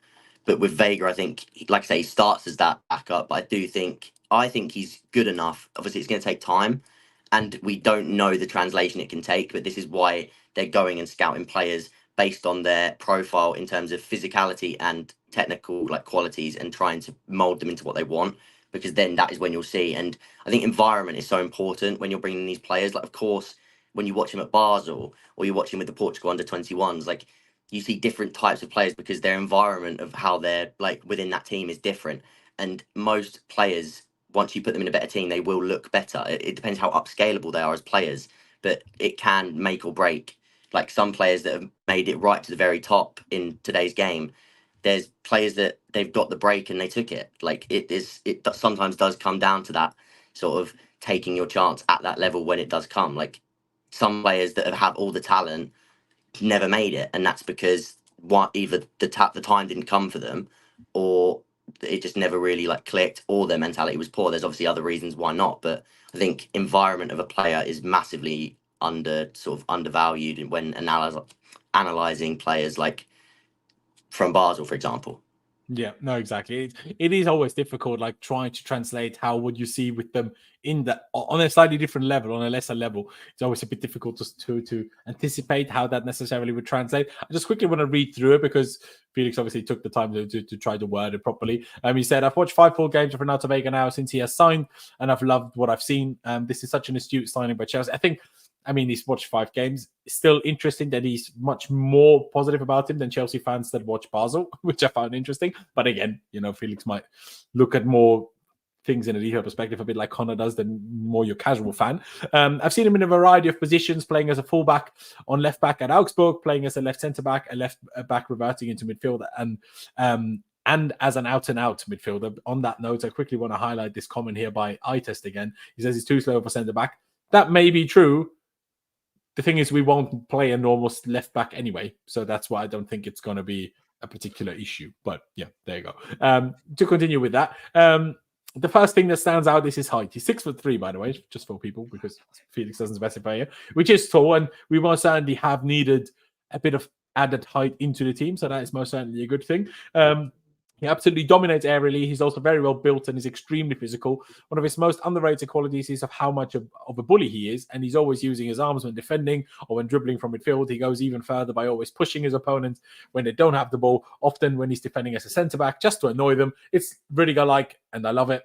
But with Vega, I think, like I say, he starts as that backup. But I think he's good enough. Obviously, it's going to take time, and we don't know the translation it can take. But this is why they're going and scouting players based on their profile in terms of physicality and technical qualities, and trying to mold them into what they want. Because then that is when you'll see. And I think environment is so important when you're bringing these players. Of course, when you watch him at Basel or you watch him with the Portugal under-21s, you see different types of players because their environment of how they're within that team is different. And most players, once you put them in a better team, they will look better. It depends how upscalable they are as players, but it can make or break. Some players that have made it right to the very top in today's game, there's players that they've got the break and they took it. It sometimes does come down to that sort of taking your chance at that level when it does come. Some players that have all the talent never made it, and that's because either the time didn't come for them, or it just never really clicked, or their mentality was poor. There's obviously other reasons why not, but I think environment of a player is massively undervalued when analyzing players from Basel, for example. Yeah, no, exactly. It is always difficult, trying to translate how would you see with them on a slightly different level, on a lesser level. It's always a bit difficult to anticipate how that necessarily would translate. I just quickly want to read through it because Felix obviously took the time to try to word it properly. He said, I've watched 5 full games of Renato Vega now since he has signed, and I've loved what I've seen. This is such an astute signing by Chelsea. He's watched 5 games. It's still interesting that he's much more positive about him than Chelsea fans that watch Basel, which I found interesting. But again, Felix might look at more things in a detailed perspective, a bit like Connor does, than more your casual fan. I've seen him in a variety of positions, playing as a fullback on left back at Augsburg, playing as a left centre back, a left back reverting into midfield, and as an out-and-out midfielder. On that note, I quickly want to highlight this comment here by iTest again. He says he's too slow for centre back. That may be true. The thing is, we won't play a normal left back anyway, so that's why I don't think it's going to be a particular issue. But yeah, there you go. To continue with that, the first thing that stands out is his height. He's 6'3", by the way, just for people, because Felix doesn't specify here, which is tall, and we most certainly have needed a bit of added height into the team, so that is most certainly a good thing. He absolutely dominates aerially. He's also very well built and is extremely physical. One of his most underrated qualities is of how much of a bully he is, and he's always using his arms when defending or when dribbling from midfield. He goes even further by always pushing his opponents when they don't have the ball, often when he's defending as a centre-back, just to annoy them. It's Rudiger-like, and I love it.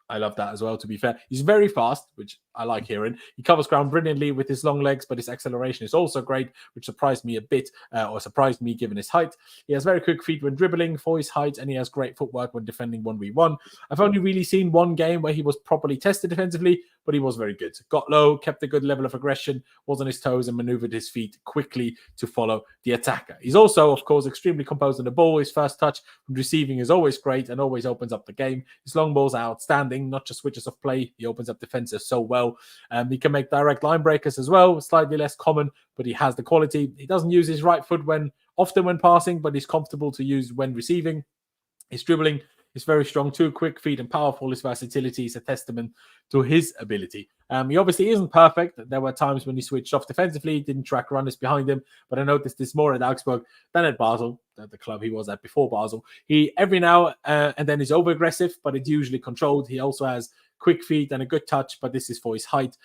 I love that as well, to be fair. He's very fast, which I like hearing. He covers ground brilliantly with his long legs, but his acceleration is also great, which surprised me a bit, or surprised me given his height. He has very quick feet when dribbling for his height, and he has great footwork when defending 1v1. I've only really seen one game where he was properly tested defensively, but he was very good. Got low, kept a good level of aggression, was on his toes, and maneuvered his feet quickly to follow the attacker. He's also, of course, extremely composed on the ball. His first touch from receiving is always great and always opens up the game. His long balls are outstanding, not just switches of play. He opens up defenses so well. He can make direct line breakers as well, slightly less common, but he has the quality. He doesn't use his right foot often when passing, but he's comfortable to use when receiving. His dribbling is very strong too, quick feet and powerful. His versatility is a testament to his ability. He obviously isn't perfect. There were times when he switched off defensively, didn't track runners behind him, but I noticed this more at Augsburg than at Basel, the club he was at before Basel. He every now and then is over-aggressive, but it's usually controlled. He also has quick feet and a good touch, but this is for his height.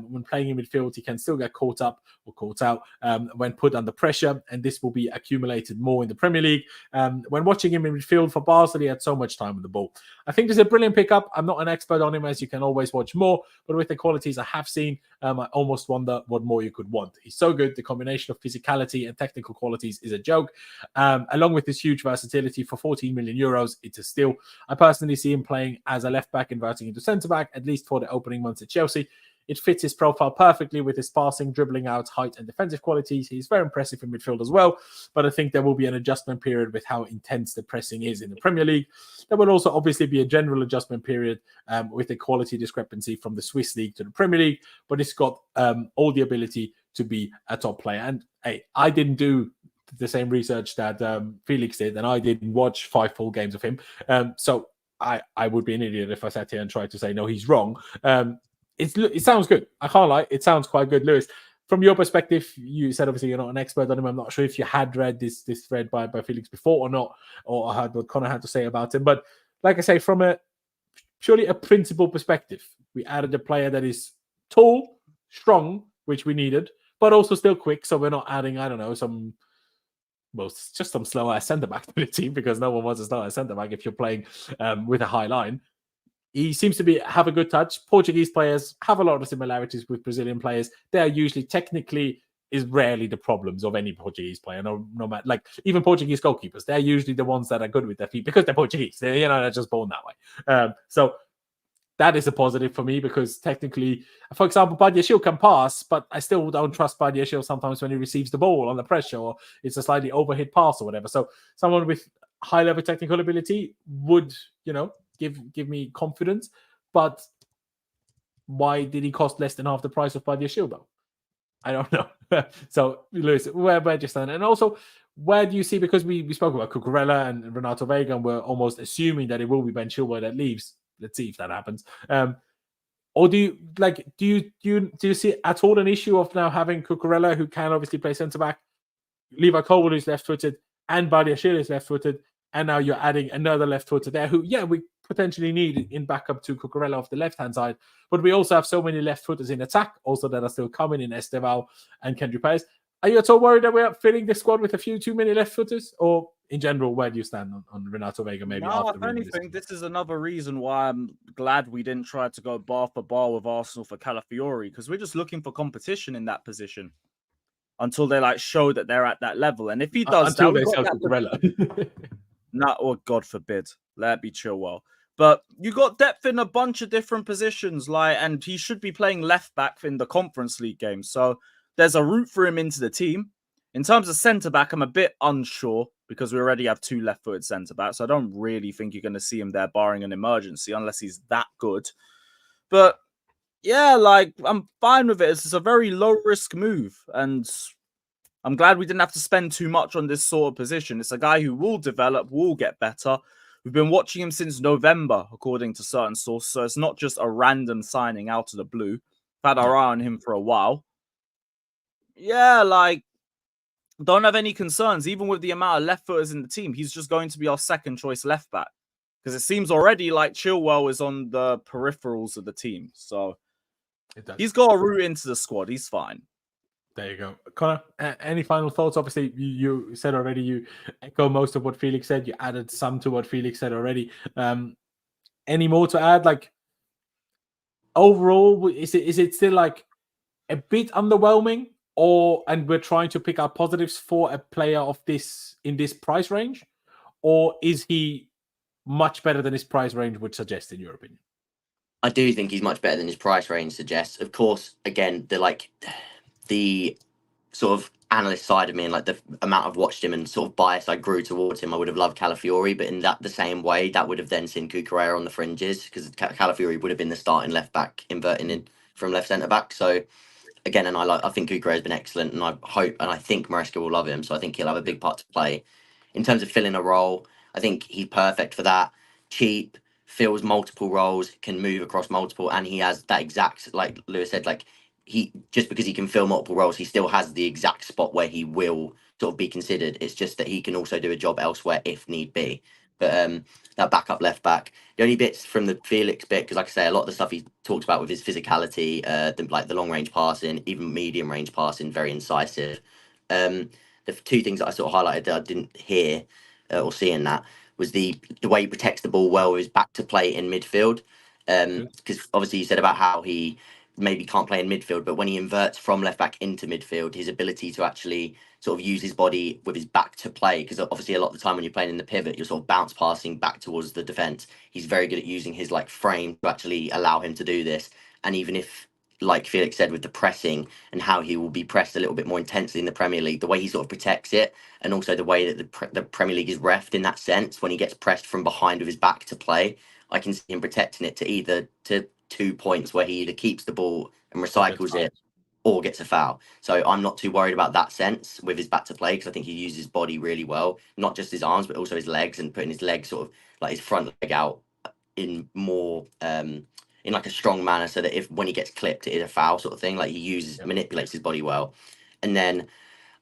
When playing in midfield, he can still get caught up or caught out when put under pressure, and this will be accumulated more in the Premier League. When watching him in midfield for Basel, he had so much time with the ball. I think this is a brilliant pickup. I'm not an expert on him, as you can always watch more, but with the qualities I have seen, I almost wonder what more you could want. He's so good. The combination of physicality and technical qualities is a joke. Along with his huge versatility, for 14 million euros, it's a steal. I personally see him playing as a left back, inverting into centre back, at least for the opening months at Chelsea. It fits his profile perfectly with his passing, dribbling out, height, and defensive qualities. He's very impressive in midfield as well, but I think there will be an adjustment period with how intense the pressing is in the Premier League. There will also obviously be a general adjustment period with the quality discrepancy from the Swiss League to the Premier League, but it's got all the ability to be a top player. And hey, I didn't do the same research that Felix did, and I didn't watch 5 full games of him. So I would be an idiot if I sat here and tried to say, no, he's wrong. It sounds good. I can't lie. It sounds quite good. Lewis, from your perspective, you said obviously you're not an expert on him. I'm not sure if you had read this thread by Felix before or not, or heard what Conor had to say about him. But like I say, from purely a principle perspective, we added a player that is tall, strong, which we needed, but also still quick. So we're not adding, I don't know, some slow-ass centre-back to the team, because no one wants a slow-ass centre-back if you're playing with a high line. He seems to have a good touch. Portuguese players have a lot of similarities with Brazilian players. They are usually technically is rarely the problems of any Portuguese player. No matter, like even Portuguese goalkeepers, they're usually the ones that are good with their feet because they're Portuguese. They're just born that way. So that is a positive for me, because technically, for example, Badiashile can pass, but I still don't trust Badiashile sometimes when he receives the ball under pressure or it's a slightly overhit pass or whatever. So someone with high level technical ability would, give me confidence. But why did he cost less than half the price of Badiashile though? I don't know. So, Lewis, where do you stand? And also, where do you see, because we spoke about Cucurella and Renato Vega, and we're almost assuming that it will be Ben Chilwell that leaves. Let's see if that happens. Or do you see at all an issue of now having Cucurella, who can obviously play centre back, Levi Colwill, who's left footed, and Badiashile is left footed, and now you're adding another left footer there, who we potentially need in backup to Cucurella off the left hand side, but we also have so many left footers in attack also that are still coming in Esteval and Kendrick Paez. Are you at all worried that we're filling the squad with a few too many left footers? Or in general, where do you stand on Renato Vega? Maybe after if anything, this is another reason why I'm glad we didn't try to go bar for bar with Arsenal for Calafiori, because we're just looking for competition in that position until they show that they're at that level. And if he does, until they sell Cucurella. Or God forbid, let it be Chilwell. But you got depth in a bunch of different positions, and he should be playing left back in the Conference League game. So there's a route for him into the team. In terms of centre back, I'm a bit unsure, because we already have 2 left-footed centre backs. So I don't really think you're going to see him there, barring an emergency, unless he's that good. But yeah, I'm fine with it. It's a very low-risk move, and I'm glad we didn't have to spend too much on this sort of position. It's a guy who will develop, will get better. We've been watching him since November, according to certain sources. So it's not just a random signing out of the blue. We've had our eye on him for a while. Yeah, don't have any concerns. Even with the amount of left footers in the team, he's just going to be our second choice left back. Because it seems already like Chilwell is on the peripherals of the team. So he's got a route into the squad. He's fine. There you go. Conor, any final thoughts? Obviously, you said already, you echo most of what Felix said. You added some to what Felix said already. Any more to add? Overall, is it still a bit underwhelming? And we're trying to pick out positives for a player of in this price range? Or is he much better than his price range would suggest, in your opinion? I do think he's much better than his price range suggests. Of course, again, the sort of analyst side of me and like the amount I've watched him and sort of bias I grew towards him, I would have loved Calafiori, but in that the same way, that would have then seen Cucurella on the fringes because Calafiori would have been the starting left back, inverting in from left centre back. So again, and I think Cucurella has been excellent, and I hope and I think Maresca will love him. So I think he'll have a big part to play in terms of filling a role. I think he's perfect for that. Cheap, fills multiple roles, can move across multiple, and he has that exact, like Lewis said, like he just because he can fill multiple roles, he still has the exact spot where he will sort of be considered. It's just that he can also do a job elsewhere if need be. But that backup left back, the only bits from the Felix bit, because like I say, a lot of the stuff he talks about with his physicality, like the long range passing, even medium range passing, very incisive. The two things that I sort of highlighted that I didn't hear or see in that was the way he protects the ball well with his back to play in midfield. Because obviously you said about how he maybe can't play in midfield, but when he inverts from left back into midfield, his ability to actually sort of use his body with his back to play, because obviously a lot of the time when you're playing in the pivot, you're sort of bounce passing back towards the defense. He's very good at using his like frame to actually allow him to do this. And even if, like Felix said, with the pressing and how he will be pressed a little bit more intensely in the Premier League, the way he sort of protects it, and also the way that the Premier League is reffed in that sense, when he gets pressed from behind with his back to play, I can see him protecting it to either to 2 points where he either keeps the ball and recycles it or gets a foul. So I'm not too worried about that sense with his back to play, because I think he uses his body really well, not just his arms, but also his legs, and putting his legs sort of like his front leg out in more in like a strong manner, so that if when he gets clipped, it is a foul sort of thing. Like he manipulates his body well. And then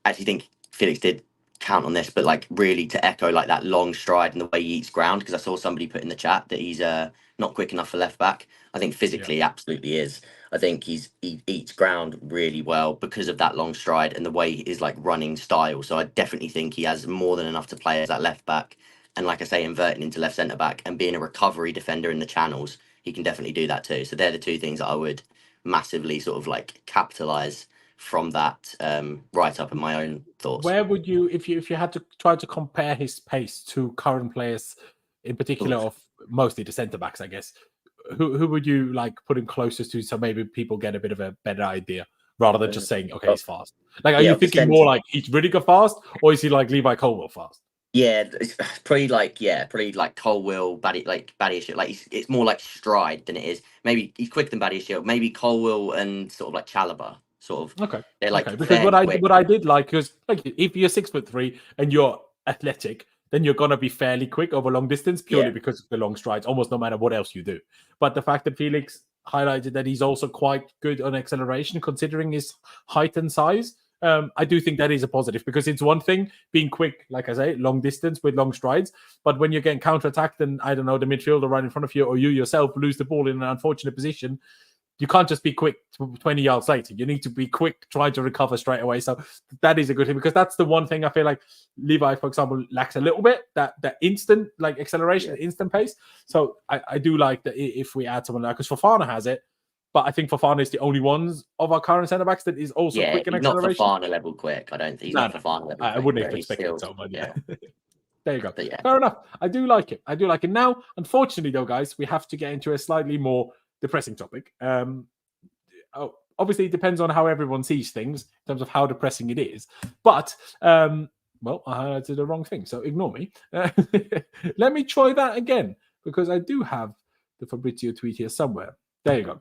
I actually think Felix did count on this, but like really to echo like that long stride and the way he eats ground, because I saw somebody put in the chat that he's not quick enough for left back. I think physically absolutely is. I think he eats ground really well because of that long stride and the way his like running style. So I definitely think he has more than enough to play as that left back. And like I say, inverting into left centre back and being a recovery defender in the channels, he can definitely do that too. So they're the two things that I would massively sort of like capitalise from that write up and my own thoughts. Where would you, if you had to try to compare his pace to current players, in particular of mostly the centre backs, I guess, who would you like put him closest to, so maybe people get a bit of a better idea rather than just saying, okay, he's fast? Like, are you thinking more like he's really good fast, or is he like Levi Colwill fast? Yeah, it's pretty like Colwill, Badiashile. Like it's more like stride than it is. Maybe he's quicker than Badiashile. Maybe Colwill and sort of like Chalobah. Sort of. Okay. They're like because what I did like is, like, if you're 6'3" and you're athletic, then you're gonna be fairly quick over long distance purely because of the long strides, almost no matter what else you do. But the fact that Felix highlighted that he's also quite good on acceleration, considering his height and size, I do think that is a positive, because it's one thing being quick, like I say, long distance with long strides, but when you're getting counter-attacked and, I don't know, the midfielder right in front of you, or you yourself lose the ball in an unfortunate position, you can't just be quick 20 yards later. You need to be quick trying to recover straight away. So that is a good thing, because that's the one thing I feel like Levi, for example, lacks a little bit, that instant like acceleration, instant pace. So I do like that if we add someone like, because Fofana has it, but I think Fofana is the only ones of our current centre backs that is also quick in acceleration. Not Fofana level quick. I don't think he's not Fofana level quick. I wouldn't have expected so, but yeah. There you go. Fair enough. I do like it. Now, unfortunately, though, guys, we have to get into a slightly more depressing topic. Obviously, it depends on how everyone sees things in terms of how depressing it is. But, well, I highlighted the wrong thing, so ignore me. Let me try that again, because I do have the Fabrizio tweet here somewhere. There you go.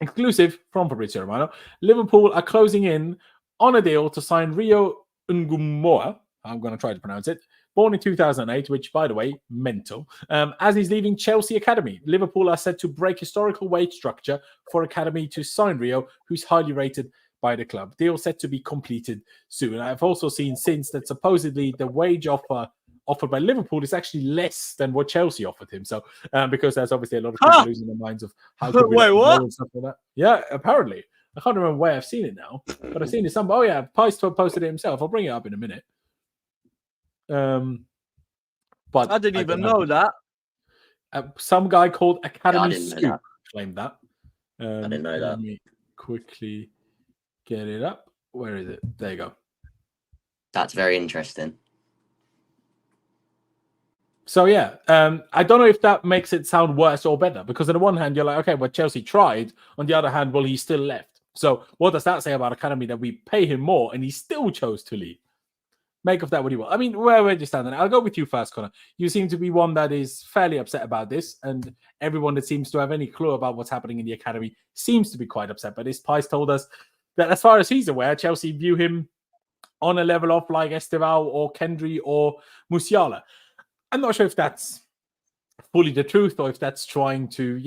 Exclusive from Fabrizio Romano. Liverpool are closing in on a deal to sign Rio Ngumoha. I'm going to try to pronounce it. Born in 2008, which, by the way, mental. As he's leaving Chelsea Academy, Liverpool are set to break historical wage structure for Academy to sign Rio, who's highly rated by the club. Deal set to be completed soon. I've also seen since that supposedly the wage offered by Liverpool is actually less than what Chelsea offered him. So, because there's obviously a lot of people losing their minds of how could we and stuff like that. Yeah, apparently. I can't remember where I've seen it now, but I've seen it somewhere. Oh yeah, Pice posted it himself. I'll bring it up in a minute. But I didn't even know that. Some guy called Academy Scoop claimed that. I didn't know that. Let me quickly get it up. Where is it? There you go. That's very interesting. So yeah, I don't know if that makes it sound worse or better, because on the one hand you're like, okay, well Chelsea tried. On the other hand, well, he still left. So what does that say about Academy, that we pay him more and he still chose to leave? Make of that what you want. I mean, where do you stand on it? I'll go with you first, Connor. You seem to be one that is fairly upset about this, and everyone that seems to have any clue about what's happening in the academy seems to be quite upset. But this Pies told us that as far as he's aware, Chelsea view him on a level of like Estevao or Kendry or Musiala. I'm not sure if that's fully the truth or if that's trying to,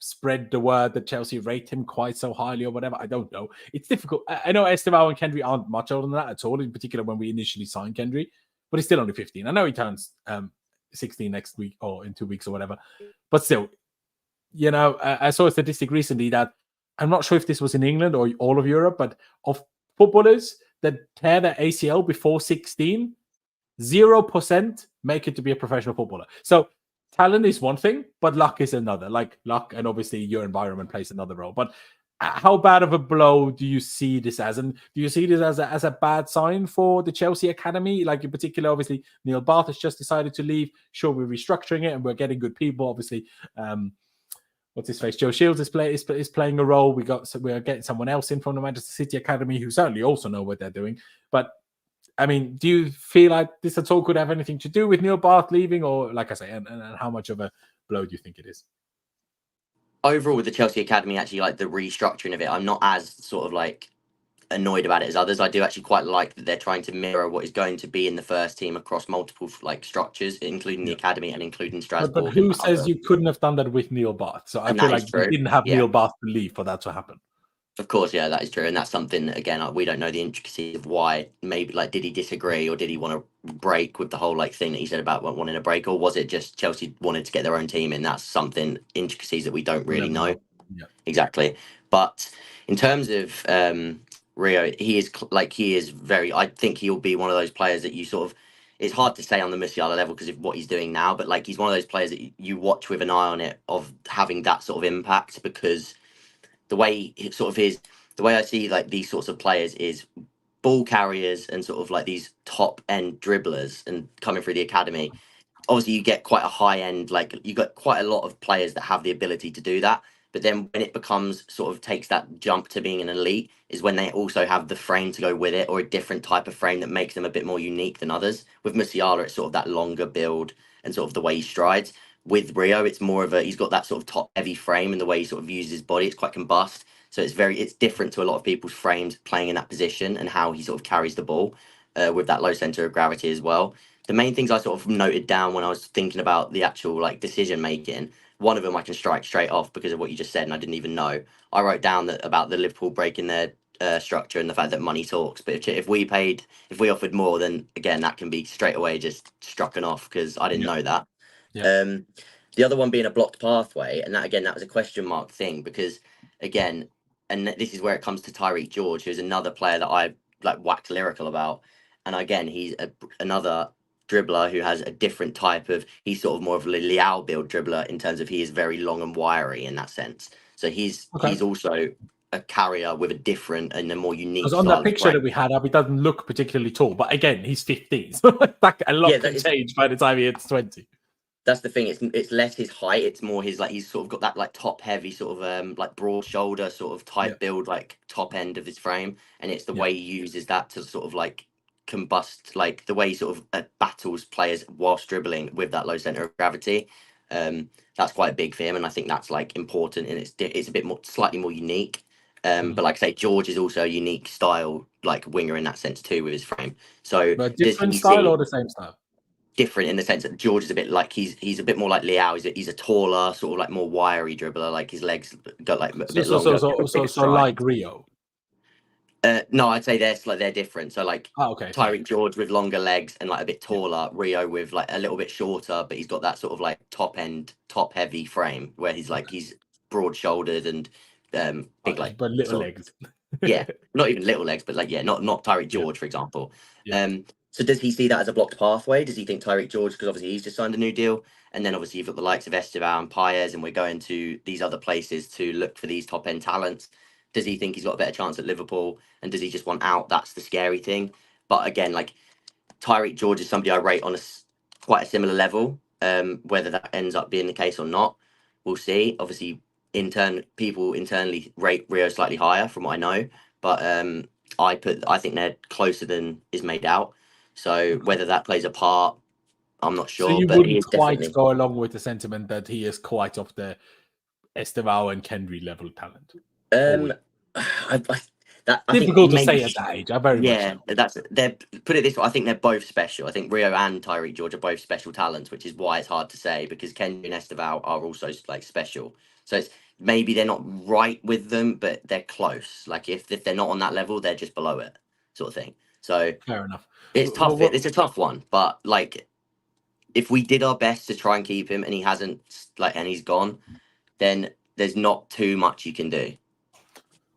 spread the word that Chelsea rate him quite so highly or whatever. I don't know. It's difficult. I know Estevao and Kendry aren't much older than that at all, in particular when we initially signed Kendry, but he's still only 15. I know he turns 16 next week or in 2 weeks or whatever, but still, I saw a statistic recently that I'm not sure if this was in England or all of Europe, but of footballers that tear their ACL before 16, 0% make it to be a professional footballer. So talent is one thing, but luck is another. Like luck, and obviously your environment plays another role. But how bad of a blow do you see this as? And do you see this as a bad sign for the Chelsea academy? Like in particular, obviously Neil Bath has just decided to leave. Sure, we're restructuring it and we're getting good people. Obviously, what's his face? Joe Shields is playing a role. We're getting someone else in from the Manchester City academy who certainly also know what they're doing. But I mean, do you feel like this at all could have anything to do with Neil Bath leaving, or like I say, and how much of a blow do you think it is? Overall, with the Chelsea academy, actually, like the restructuring of it, I'm not as sort of like annoyed about it as others. I do actually quite like that they're trying to mirror what is going to be in the first team across multiple like structures, including the academy and including Strasbourg. But who says you couldn't have done that with Neil Bath? So I feel like you didn't have Neil Bath to leave for that to happen. Of course, yeah, that is true. And that's something, again, we don't know the intricacies of why. Maybe, like, did he disagree, or did he want to break with the whole, like, thing that he said about wanting a break? Or was it just Chelsea wanted to get their own team in? That's something, intricacies that we don't really know. Yeah. Exactly. But in terms of Rio, he is very, I think he'll be one of those players that you sort of, it's hard to say on the Musiala level because of what he's doing now, but, like, he's one of those players that you watch with an eye on it, of having that sort of impact, because the way I see like these sorts of players is ball carriers and sort of like these top end dribblers and coming through the academy. Obviously, you get quite a high end, like you got quite a lot of players that have the ability to do that. But then when it becomes sort of takes that jump to being an elite is when they also have the frame to go with it, or a different type of frame that makes them a bit more unique than others. With Musiala, it's sort of that longer build and sort of the way he strides. With Rio, it's more of he's got that sort of top heavy frame, and the way he sort of uses his body, it's quite combust. So it's different to a lot of people's frames playing in that position, and how he sort of carries the ball with that low center of gravity as well. The main things I sort of noted down when I was thinking about the actual like decision making, one of them I can strike straight off because of what you just said, and I didn't even know. I wrote down that about the Liverpool breaking their structure and the fact that money talks. But if we offered more, then again that can be straight away just strucken off because I didn't know that. Yeah. The other one being a blocked pathway, and that was a question mark thing because again, and this is where it comes to Tyreek George, who's another player that I like wax lyrical about, and again he's another dribbler who has a different type of, he's sort of more of a Leao build dribbler in terms of he is very long and wiry in that sense. So he's also a carrier with a different and a more unique. Because on that picture that we had up, he doesn't look particularly tall, but again, he's 15, so a lot can change by the time he hits 20. That's the thing. It's less his height. It's more his he's sort of got that like top heavy sort of like broad shoulder sort of type build, like top end of his frame, and it's the way he uses that to sort of like combust, like the way he sort of battles players whilst dribbling with that low center of gravity. That's quite big for him, and I think that's like important, and it's a bit more slightly more unique. But like I say, George is also a unique style like winger in that sense too with his frame. So but different style or the same style? Different in the sense that George is a bit like he's a bit more like Leao. He's a taller, sort of like more wiry dribbler. Like his legs got like a bit longer. So like Rio. No, I'd say they're different. So like Tyreek George with longer legs and like a bit taller. Rio with like a little bit shorter, but he's got that sort of like top heavy frame where he's broad shouldered and big like but little legs. Yeah, not even little legs, but like not Tyreek George for example. So does he see that as a blocked pathway? Does he think Tyreek George, because obviously he's just signed a new deal, and then obviously you've got the likes of Estevao and Paez, and we're going to these other places to look for these top end talents. Does he think he's got a better chance at Liverpool, and does he just want out? That's the scary thing. But again, like Tyreek George is somebody I rate on quite a similar level. Whether that ends up being the case or not, we'll see. Obviously, people internally rate Rio slightly higher, from what I know, but I think they're closer than is made out. So whether that plays a part, I'm not So sure. you But he wouldn't is quite definitely. go along with the sentiment that he is quite of the Estevao and Kendry level talent. I Difficult think to say maybe, at that age. I very much yeah, so. put it this way. I think they're both special. I think Rio and Tyreek George are both special talents, which is why it's hard to say, because Kendry and Estevao are also like special. So it's maybe they're not right with them, but they're close. Like if they're not on that level, they're just below it, sort of thing. So Fair enough. it's tough. It's a tough one, but like if we did our best to try and keep him and he hasn't, like, and he's gone, then there's not too much you can do.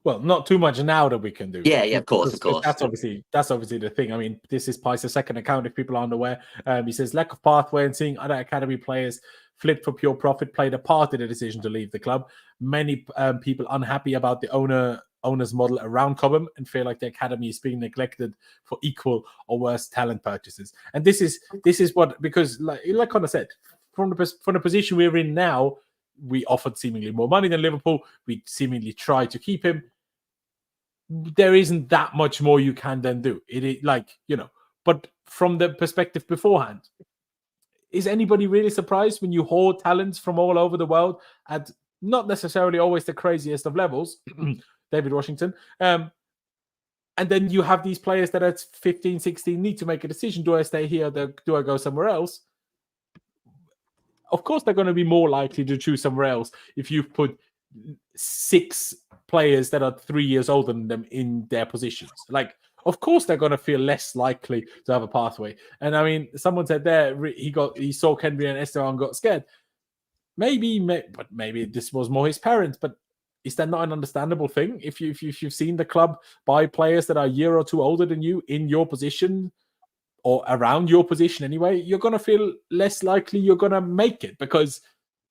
Well, not too much now that we can do. Yeah, of course. That's obviously the thing. I mean, this is Pice's second account, if people aren't aware. He says lack of pathway and seeing other academy players flip for pure profit played a part in the decision to leave the club. Many people unhappy about the owner's model around Cobham and feel like the academy is being neglected for equal or worse talent purchases. And this is what, because like Conor said, from the position we're in now, we offered seemingly more money than Liverpool. We seemingly tried to keep him. There isn't that much more you can then do. It is like, but from the perspective beforehand, is anybody really surprised when you hoard talents from all over the world at not necessarily always the craziest of levels, David Washington, and then you have these players that at 15, 16 need to make a decision. Do I stay here? Do I go somewhere else? Of course, they're going to be more likely to choose somewhere else if you've put 6 players that are 3 years older than them in their positions. Like, of course, they're going to feel less likely to have a pathway. And I mean, someone said there he saw Kendry and Esteban and got scared. Maybe this was more his parents. But is that not an understandable thing? If you've seen the club buy players that are a year or two older than you in your position, or around your position anyway, you're going to feel less likely you're going to make it because,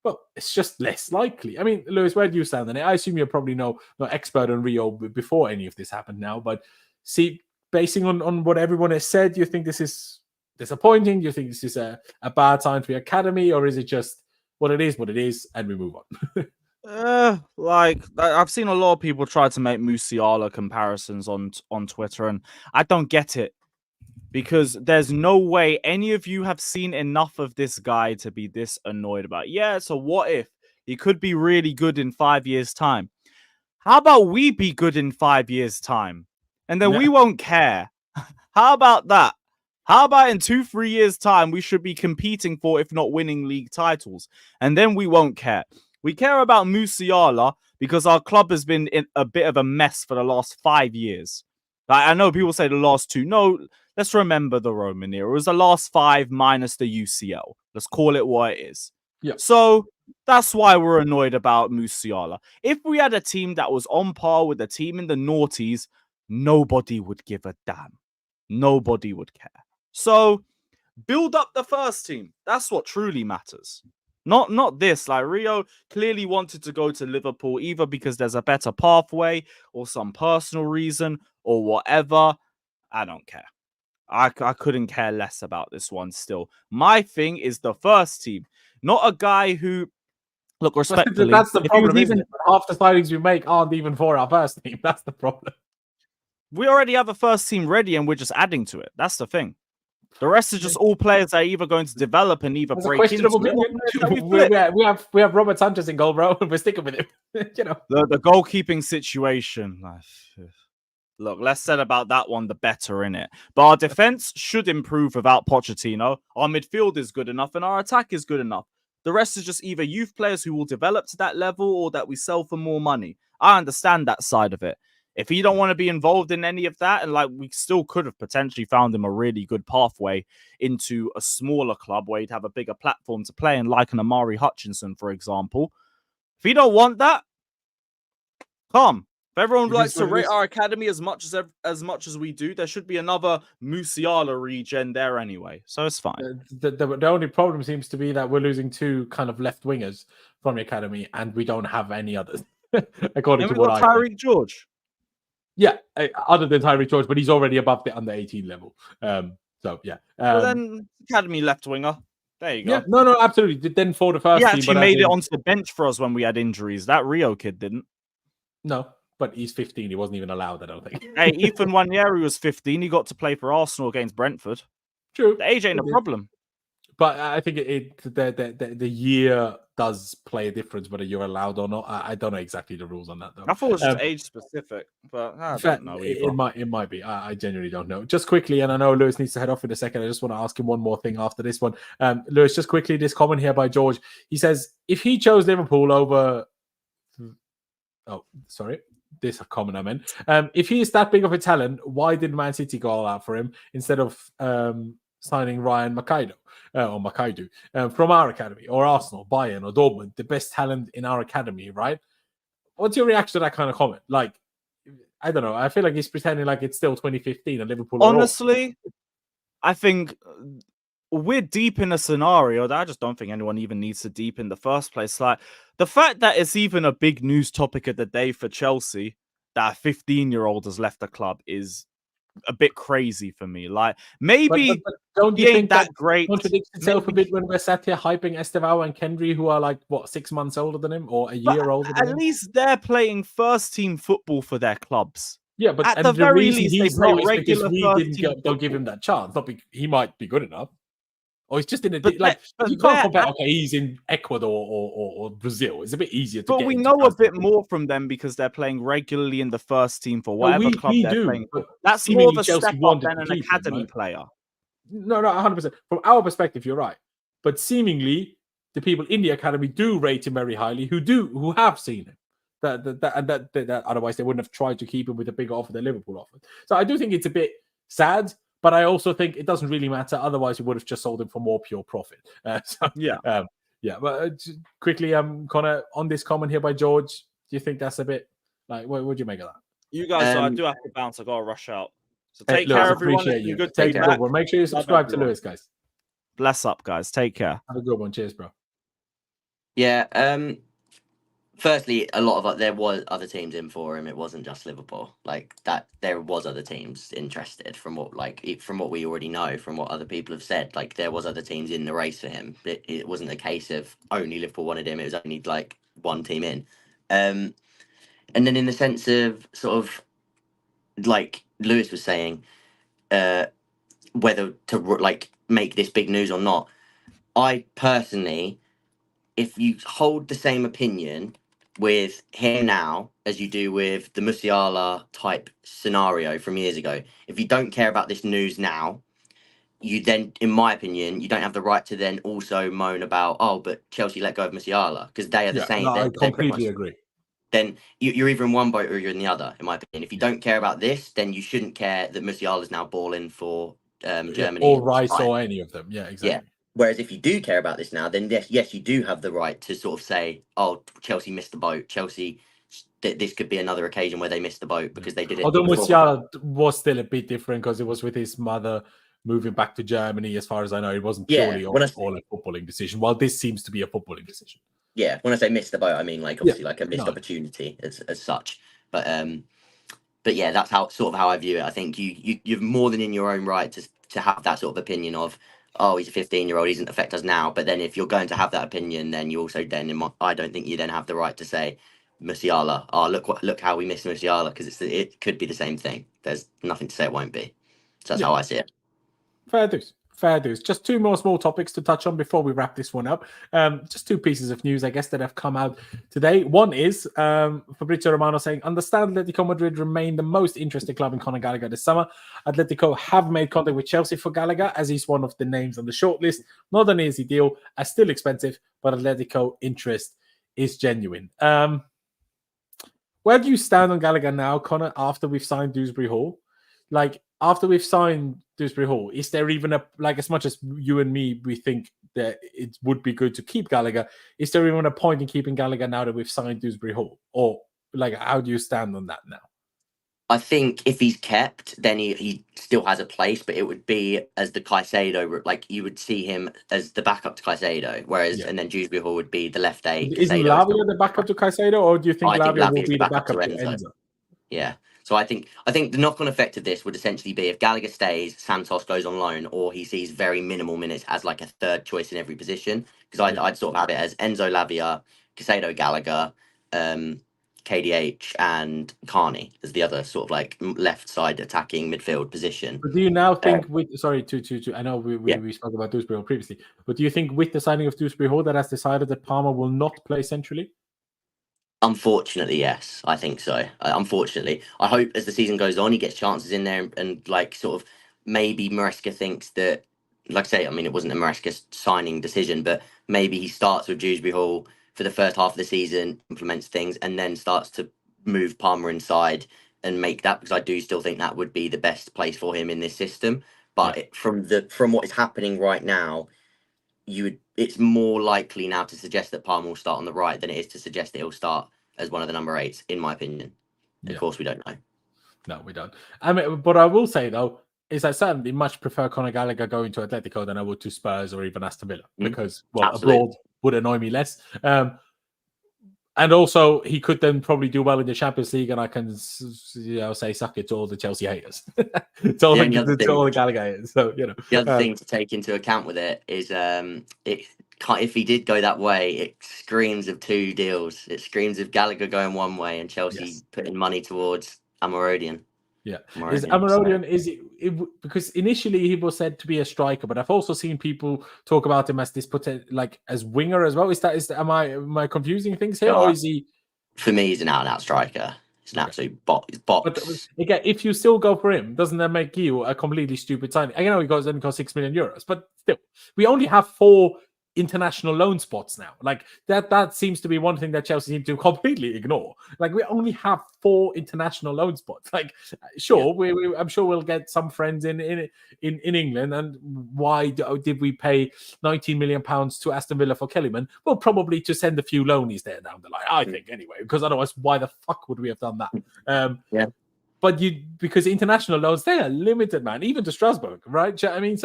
well, it's just less likely. I mean, Lewis, where do you stand on it? I assume you're probably no expert on Rio before any of this happened now, but see, basing on what everyone has said, do you think this is disappointing? Do you think this is a bad sign for the academy, or is it just what it is, and we move on? Like I've seen a lot of people try to make Musiala comparisons on Twitter, and I don't get it. Because there's no way any of you have seen enough of this guy to be this annoyed about it. Yeah, so what if he could be really good in 5 years' time? How about we be good in 5 years' time? And then we won't care. How about that? How about in 2-3 years' time, we should be competing for, if not winning, league titles? And then we won't care. We care about Musiala because our club has been in a bit of a mess for the last 5 years. Like, I know people say the last 2. No, let's remember the Roman era. It was the last 5 minus the UCL. Let's call it what it is. Yeah. So that's why we're annoyed about Musiala. If we had a team that was on par with the team in the noughties, nobody would give a damn. Nobody would care. So build up the first team. That's what truly matters. Not this. Like, Rio clearly wanted to go to Liverpool either because there's a better pathway or some personal reason or whatever. I don't care. I couldn't care less about this one still. My thing is the first team, not a guy who, look, respectfully. That's the problem, isn't it? Half the signings we make aren't even for our first team. That's the problem. We already have a first team ready and we're just adding to it. That's the thing. The rest is just all players that are either going to develop and either break into it. We have Robert Sanchez in goal, bro. We're sticking with him. The goalkeeping situation. Look, less said about that one, the better, innit? But our defense should improve without Pochettino. Our midfield is good enough and our attack is good enough. The rest is just either youth players who will develop to that level or that we sell for more money. I understand that side of it. If he don't want to be involved in any of that, and like we still could have potentially found him a really good pathway into a smaller club where he'd have a bigger platform to play in, like an Amari Hutchinson, for example. If he don't want that, come. If everyone likes to rate our academy as much as we do, there should be another Musiala regen there anyway. So it's fine. The only problem seems to be that we're losing 2 kind of left wingers from the academy, and we don't have any others. According to what I Tyreek George. Yeah, other than Tyreek George, but he's already above the under 18 level. So yeah. Well, then academy left winger. There you go. Yeah, no, absolutely. Then for the first He team, actually but made it onto the bench for us when we had injuries. That Rio kid didn't. No, but he's 15. He wasn't even allowed, I don't think. Hey, Ethan Wanyeri was 15. He got to play for Arsenal against Brentford. True. The age ain't a problem. But I think the year does play a difference whether you're allowed or not. I don't know exactly the rules on that though. I thought it was just age specific, but I don't know either. It might be. I genuinely don't know. Just quickly, and I know Lewis needs to head off in a second. I just want to ask him one more thing after this one. Lewis, just quickly, this comment here by George. He says if he chose Liverpool over, this comment I meant. If he is that big of a talent, why did Man City go all out for him instead of signing Ryan Makaidu from our academy, or Arsenal, Bayern, or Dortmund, the best talent in our academy, right? What's your reaction to that kind of comment? Like, I don't know. I feel like he's pretending like it's still 2015 and Liverpool. Honestly, I think we're deep in a scenario that I just don't think anyone even needs to deep in the first place. Like the fact that it's even a big news topic of the day for Chelsea that a 15-year-old has left the club is a bit crazy for me. Like maybe but don't you think that great contradicts itself a bit when we're sat here hyping Estevao and Kendry, who are like 6 months older than him or a year older than him? At least they're playing first team football for their clubs. Yeah, but at and the very reason least, he's they play not is because regular we first team don't give him that chance. Not he might be good enough, or he's just in a But you can't compare. Okay, he's in Ecuador or Brazil. It's a bit easier to. But we know a bit more from them because they're playing regularly in the first team for whatever club they're playing. That's more of a step up than an academy player. No, 100%. From our perspective, you're right. But seemingly, the people in the academy do rate him very highly. Who have seen him. That otherwise they wouldn't have tried to keep him with a bigger offer than Liverpool offered. So I do think it's a bit sad, but I also think it doesn't really matter. Otherwise, we would have just sold him for more pure profit. Yeah. But quickly, Connor, on this comment here by George, do you think that's a bit like what would you make of that? You guys, I do have to bounce. I gotta rush out. So take care, everyone. Appreciate you. Good take care. Make sure you subscribe to Lewis, guys. Bless up, guys. Take care. Have a good one. Cheers, bro. Yeah. Firstly, a lot of there was other teams in for him. It wasn't just Liverpool. Like that, there was other teams interested. From what we already know, from what other people have said, like there was other teams in the race for him. It wasn't a case of only Liverpool wanted him. It was only like one team in. And then in the sense of sort of like Lewis was saying, whether to like make this big news or not, I personally, if you hold the same opinion with him now as you do with the Musiala type scenario from years ago, if you don't care about this news now, you then, in my opinion, you don't have the right to then also moan about, but Chelsea let go of Musiala, because they are the same. No, I completely agree. Then you're either in one boat or you're in the other, in my opinion. If you don't care about this, then you shouldn't care that Musiala is now balling for Germany. Or Rice or any of them. Yeah, exactly. Yeah. Whereas if you do care about this now, then yes, you do have the right to sort of say, Chelsea missed the boat. Chelsea, this could be another occasion where they missed the boat because they did it. Although Musiala was still a bit different because it was with his mother moving back to Germany. As far as I know, it wasn't purely all a footballing decision, while this seems to be a footballing decision. Yeah, when I say missed the boat, I mean like obviously like a missed opportunity as such. But yeah, that's how I view it. I think you're more than in your own right to have that sort of opinion of, he's a 15-year-old, he doesn't affect us now. But then if you're going to have that opinion, then you also I don't think you then have the right to say Musiala, look how we missed Musiala, because it could be the same thing. There's nothing to say it won't be. So that's how I see it. Fair dues. Just two more small topics to touch on before we wrap this one up. Just two pieces of news, I guess, that have come out today. One is Fabrizio Romano saying, understand Atletico Madrid remain the most interested club in Conor Gallagher this summer. Atletico have made contact with Chelsea for Gallagher, as he's one of the names on the shortlist. Not an easy deal, as still expensive, but Atletico interest is genuine. Where do you stand on Gallagher now, Conor, after we've signed Dewsbury-Hall? Like, after we've signed Dewsbury-Hall, is there even as much as you and me, we think that it would be good to keep Gallagher, is there even a point in keeping Gallagher now that we've signed Dewsbury-Hall? Or, like, how do you stand on that now? I think if he's kept, then he still has a place, but it would be as the Caicedo, like you would see him as the backup to Caicedo, whereas and then Dewsbury-Hall would be the left eight. Isn't Lavia the backup to Caicedo, or do you think Lavia will be the backup to Enzo? Yeah. So I think the knock-on effect of this would essentially be if Gallagher stays, Santos goes on loan, or he sees very minimal minutes as like a third choice in every position. Because I'd sort of have it as Enzo Lavia, Casado Gallagher, KDH, and Carney as the other sort of like left side attacking midfield position. But do you now think with I know we spoke about Dewsbury-Hall previously, but do you think with the signing of Dewsbury-Hall that has decided that Palmer will not play centrally? Unfortunately, yes, I think so. Unfortunately, I hope as the season goes on, he gets chances in there and like sort of maybe Maresca thinks that, like I say, I mean, it wasn't a Maresca signing decision, but maybe he starts with Dewsbury-Hall for the first half of the season, implements things, and then starts to move Palmer inside and make that, because I do still think that would be the best place for him in this system. But from what is happening right now, it's more likely now to suggest that Palmer will start on the right than it is to suggest that he'll start as one of the number 8s, in my opinion. Of course, we don't know. No, we don't. I mean, but I will say though, is I certainly much prefer Conor Gallagher going to Atletico than I would to Spurs or even Aston Villa, because abroad would annoy me less. And also, he could then probably do well in the Champions League, and I can, say suck it to all the Chelsea haters, to all the Gallagher haters. So the other thing to take into account with it is, if he did go that way, it screams of 2 deals. It screams of Gallagher going one way and Chelsea putting money towards Amarodian. Yeah, is Amarodian because initially he was said to be a striker, but I've also seen people talk about him as this like as winger as well. Am I confusing things here, or is he? For me, he's an out-and-out striker. It's an absolute box. But again, if you still go for him, doesn't that make you a completely stupid signing? I know he only cost €6 million, but still, we only have 4 international loan spots now. Like that seems to be one thing that Chelsea seem to completely ignore. Like we only have 4 international loan spots. Like sure, I'm sure we'll get some friends in England. And why did we pay £19 million to Aston Villa for Kellyman? Well, probably to send a few loanies there down the line, I think, anyway, because otherwise why the fuck would we have done that? But because international loans, they are limited, man, even to Strasbourg, right? I mean,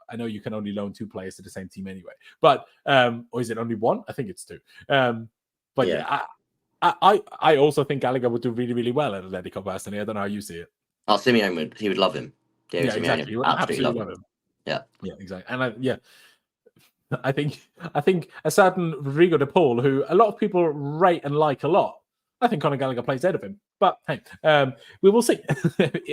I know you can only loan 2 players to the same team anyway, but or is it only 1? I think it's 2. But I also think Gallagher would do really, really well at Atletico personally. I don't know how you see it. Oh, Simeone would love him. Exactly. He would absolutely love him. Yeah, exactly. And I think a certain Rodrigo de Paul, who a lot of people rate and like a lot, I think Conor Gallagher plays ahead of him. But hey, we will see.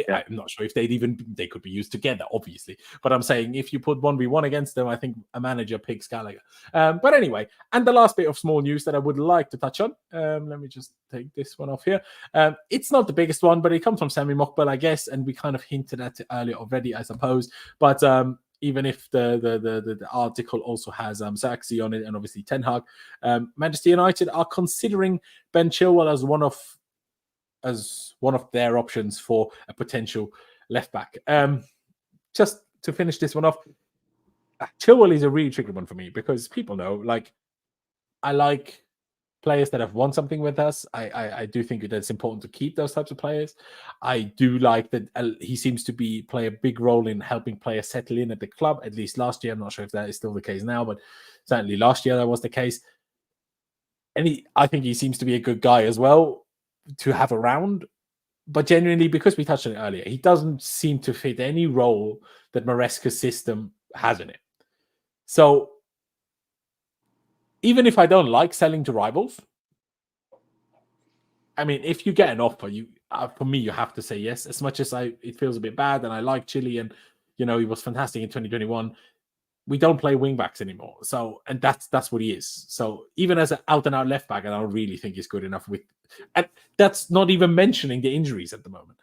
I'm not sure if they could be used together, obviously. But I'm saying if you put 1v1 against them, I think a manager picks Gallagher. But anyway, and the last bit of small news that I would like to touch on. Let me just take this one off here. It's not the biggest one, but it comes from Sami Mokbel, I guess, and we kind of hinted at it earlier already, I suppose. But even if the article also has Saxi on it and obviously Ten Hag, Manchester United are considering Ben Chilwell as one of their options for a potential left back. Just to finish this one off, Chilwell is a really tricky one for me because people know, like, I like players that have won something with us. I do think that it's important to keep those types of players. I do like that he seems to play a big role in helping players settle in at the club, at least last year. I'm not sure if that is still the case now, but certainly last year that was the case. And I think he seems to be a good guy as well to have around, but genuinely, because we touched on it earlier, he doesn't seem to fit any role that Maresca's system has in it. So even if I don't like selling to rivals, I mean, if you get an offer, for me, you have to say yes. As much as it feels a bit bad, and I like Chile, and he was fantastic in 2021. We don't play wing backs anymore. So, and that's what he is. So even as an out and out left back, I don't really think he's good enough and that's not even mentioning the injuries at the moment.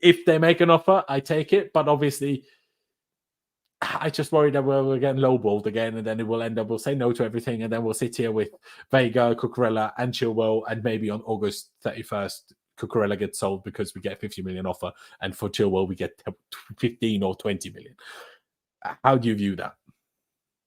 If they make an offer, I take it. But obviously, I just worry that we're getting lowballed again, and then it will end up, we'll say no to everything, and then we'll sit here with Vega, Cucurella, and Chilwell, and maybe on August 31st, Cucurella gets sold because we get 50 million offer, and for Chilwell, we get 15 or 20 million. How do you view that?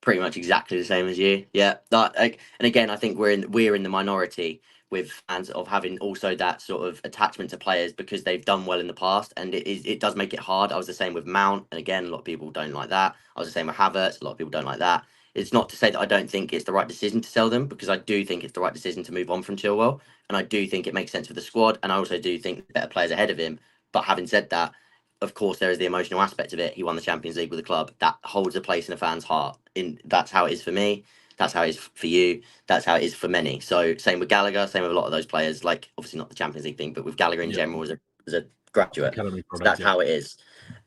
Pretty much exactly the same as you. Yeah. And again, I think we're in the minority with fans of having also that sort of attachment to players because they've done well in the past, and it does make it hard. I was the same with Mount, and again, a lot of people don't like that. I was the same with Havertz. A lot of people don't like that. It's not to say that I don't think it's the right decision to sell them, because I do think it's the right decision to move on from Chilwell, and I do think it makes sense for the squad, and I also do think better players ahead of him. But having said that, of course, there is the emotional aspect of it. He won the Champions League with the club. That holds a place in a fan's heart. That's how it is for me. That's how it is for you. That's how it is for many. So same with Gallagher, same with a lot of those players, like obviously not the Champions League thing, but with Gallagher in general as a graduate. Academy So product, that's how it is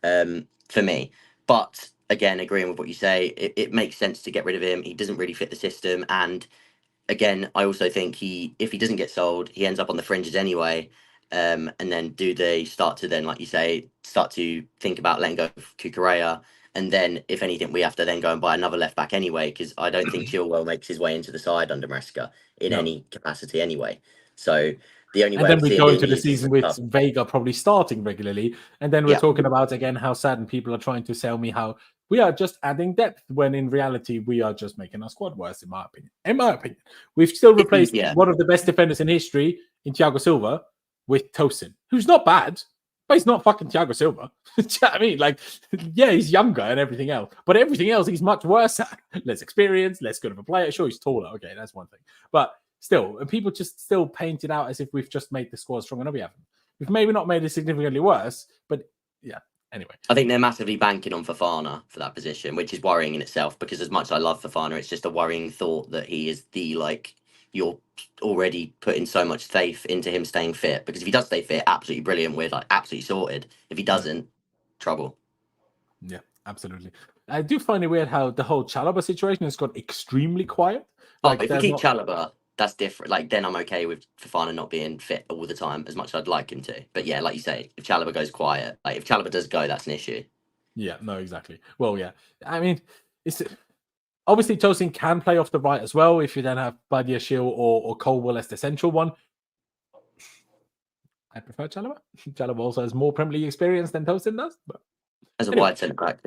for me. But again, agreeing with what you say, it makes sense to get rid of him. He doesn't really fit the system. And again, I also think if he doesn't get sold, he ends up on the fringes anyway. And then do they start to then, like you say, start to think about letting go of Cucurella? And then, if anything, we have to then go and buy another left back anyway, because I don't think Chilwell makes his way into the side under Maresca in any capacity anyway. So the only way And then we go into the is season with Vega probably starting regularly. And then we're talking about, again, how sad, and people are trying to sell me how we are just adding depth, when in reality, we are just making our squad worse, in my opinion. In my opinion, we've still replaced one of the best defenders in history in Thiago Silva with Tosin, who's not bad, but he's not fucking Thiago Silva. Do you know what I mean? Like, yeah, he's younger and everything else, but everything else he's much worse at. Less experience, less good of a player. Sure, he's taller. Okay, that's one thing. But still, and people just still paint it out as if we've just made the squad stronger. No, we haven't. We've maybe not made it significantly worse, but yeah. Anyway, I think they're massively banking on Fofana for that position, which is worrying in itself, because as much as I love Fofana, it's just a worrying thought that he is you're already putting so much faith into him staying fit, because if he does stay fit, absolutely brilliant, we're like absolutely sorted. If he doesn't, trouble. Yeah, absolutely. I do find it weird how the whole Chalobah situation has got extremely quiet. Like, if we keep Chalobah, that's different. Like, then I'm okay with Fofana not being fit all the time as much as I'd like him to. But yeah, like you say, if Chalobah goes quiet, like if Chalobah does go, that's an issue. Yeah, no, exactly. Well, yeah. I mean, it's obviously Tosin can play off the right as well if you then have Badiashile or Colwell as the central one. I prefer Chalobah. Chalobah also has more Premier League experience than Tosin does. But as a wide centre back,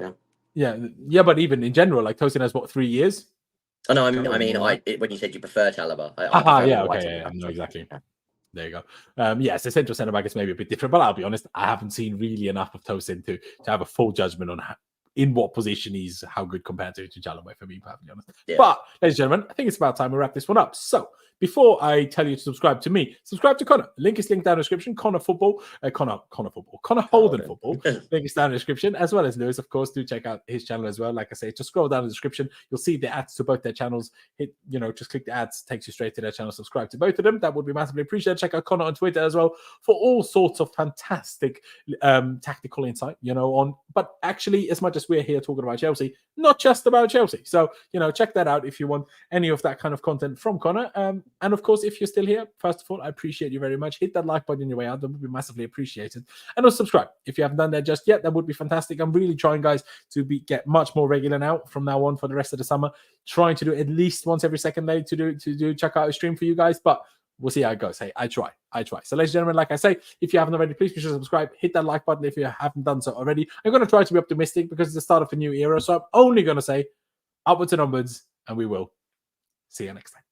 yeah, but even in general, like Tosin has 3 years. Oh no, I mean, when you said you prefer Chalobah, No, exactly. Yeah. There you go. Yes, the central centre back is maybe a bit different, but I'll be honest, I haven't seen really enough of Tosin to have a full judgment on in what position he's how good compared to Chalobah, for me, perfectly honest. Yeah. But, ladies and gentlemen, I think it's about time we wrap this one up. So, before I tell you to subscribe to me, subscribe to Connor. Link is linked down in the description. Connor Holden Football. Link is down in the description, as well as Lewis, of course. Do check out his channel as well. Like I say, just scroll down in the description. You'll see the ads to both their channels. Just click the ads, takes you straight to their channel. Subscribe to both of them. That would be massively appreciated. Check out Connor on Twitter as well for all sorts of fantastic tactical insight, but actually, as much as we're here talking about Chelsea, not just about Chelsea. So, check that out if you want any of that kind of content from Connor. And of course, if you're still here, first of all, I appreciate you very much. Hit that like button on your way out. That would be massively appreciated. And also subscribe if you haven't done that just yet. That would be fantastic. I'm really trying, guys, to get much more regular now from now on for the rest of the summer. Trying to do at least once every second day to check out a stream for you guys. But we'll see how it goes. Hey, I try. So, ladies and gentlemen, like I say, if you haven't already, please be sure to subscribe. Hit that like button if you haven't done so already. I'm going to try to be optimistic because it's the start of a new era. So I'm only going to say upwards and onwards, and we will see you next time.